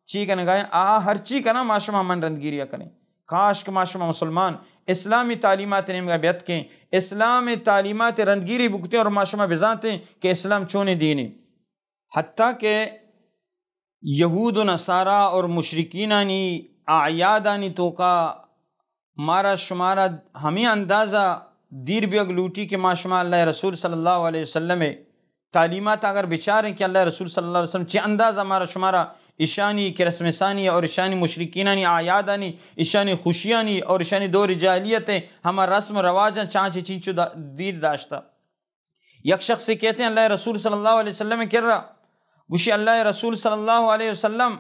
چی کا نگائیں ہر چی کا نا معاشمہ من رندگیریہ کریں. کاش کہ معاشمہ مسلمان اسلامی تعلیمات نیم بیعت کے اسلام تعلیمات رندگیری بکتے اور معاشمہ بزانتے کہ اسلام چونے دینی. حتیٰ کہ یہود و نصارہ اور مشرکینانی اعیادانی تو کا مارا شمارا ہمیں اندازہ دیر بیگ لوٹی کہ ماشمہ اللہ رسول صلی اللہ علیہ وسلم تعلیمات اگر بچاریں کہ اللہ رسول صلی اللہ علیہ وسلم چی اندازہ مارا شمارا اشانی کے رسم ثانی اور اشانی مشرکینانی آیادانی اشانی خوشیانی اور اشانی دور جاہلیت ہمارا رسم رواجاں چانچ چینچو دیر داشتا. یک شخص سے کہتے ہیں اللہ رسول صلی اللہ علیہ وسلم کر رہا گوشی اللہ رسول صلی اللہ علیہ وسلم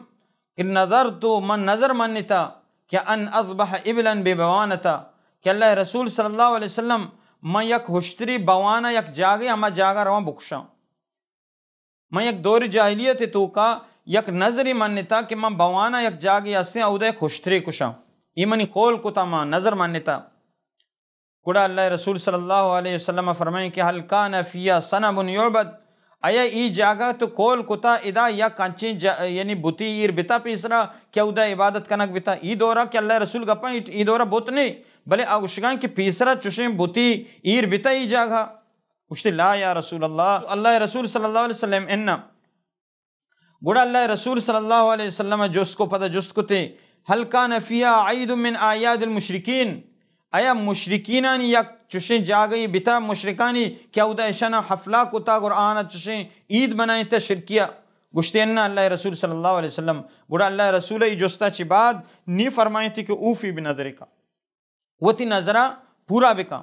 کہ نظر تو من نظر منتا کہ ان اذبح ابلا ببوانتا کہ اللہ رسول صلی اللہ علیہ وسلم میں یک ہشتری بوانا یک جاگے ہما جاگا رواں بکشاں میں یک دور جاہلیت تو کا یک نظری منتا کہ میں بوانا یک جاگے اسے او ایک ہشتری کشاں یہ منی قول کتا ماں نظر منتا. کڑا اللہ رسول صلی اللہ علیہ وسلم فرمائیں کہ حل کان فیا صنم یعبد آیا ای جاگا تو کول کتا ادا یا کانچیں یعنی بوتی ایر بتا پیسرا کیا ادا عبادت کنک بتا ای دورا کہ اللہ رسول گپا ای دورا بوت نہیں بلے آگوشگاں کہ پیسرا چوشیں بوتی ایر بتا ای جاگا گوشتی لا یا رسول اللہ رسول صلی اللہ علیہ وسلم اننا گوڑا اللہ رسول صلی اللہ علیہ وسلم جس کو پتہ جست کو تے حل کان فیہا عید من آیاد المشرکین آیا مشرکینانی یک چوشیں جاگئی بتا مشرکانی کیا ادا اشنا حفلہ کتا قرآن چوشیں عید منائیں تا شرکیہ گوشتے اننا اللہ رسول صلی اللہ علیہ وسلم گوڑا اللہ رسول جستا چی بعد نی فرمائیں تھی کہ اوفی بنظر کا وہ تی نظرہ پورا بکا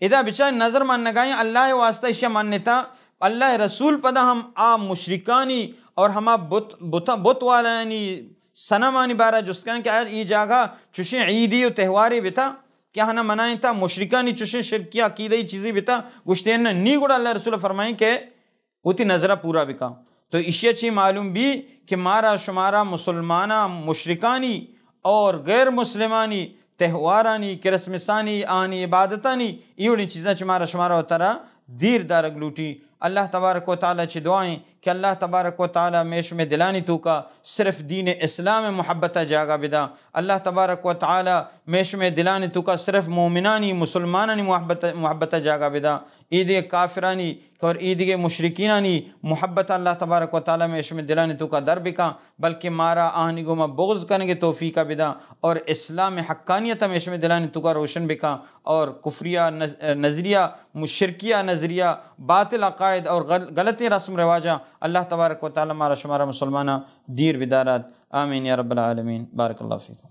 ادا بچا نظر مان نگائیں اللہ واسطہ اشیا مانتا اللہ رسول پدا ہم مشرکانی اور ہما بت والا یعنی سنمانی بارہ جسکان کہ یہ جاگا چوشیں عیدی و تہواری بتا کیا ہنا منائیں تا مشرکانی چوشیں شرکی عقیدی چیزی بتا گوشتے ہیں نی گوڑا اللہ رسول فرمائیں کہ وہ تی نظرہ پورا بکا. تو اشیاء چی معلوم بھی کہ مارا شمارا مسلمانہ مشرکانی اور غیر مسلمانی تہوارانی کرسمسانی آنی عبادتانی ایوڑی چیزاں چمارا شمارا اترا دیر دارگ لوٹی۔ اللہ تبارک و تعالیٰ چی دعائیں کہ اللہ تبارک و تعالیٰ میش میں دلانی تو کا صرف دین اسلام محبت جاگا بدا، اللہ تبارک و تعالیٰ میش میں دلانی تو کا صرف مومنانی مسلمانانی محبت جاگا بدا، عید کافرانی اور عید کے مشرکینانی محبت اللہ تبارک و تعالیٰ میش میں دلانی تو کا در بکا، بلکہ مارا آہنی گو میں بغض کرنے کے توفیقہ بدا اور اسلام حقانیت میش میں دلانی تو کا روشن بکا، اور کفریہ نظریہ مشرکیہ نظریہ باطل عقائد اور غلط رسم رواجہ اللہ تبارک و تعالیٰ مارا شمارا مسلمانہ دیر بدارات، آمین یا رب العالمین۔ بارک اللہ فیکم۔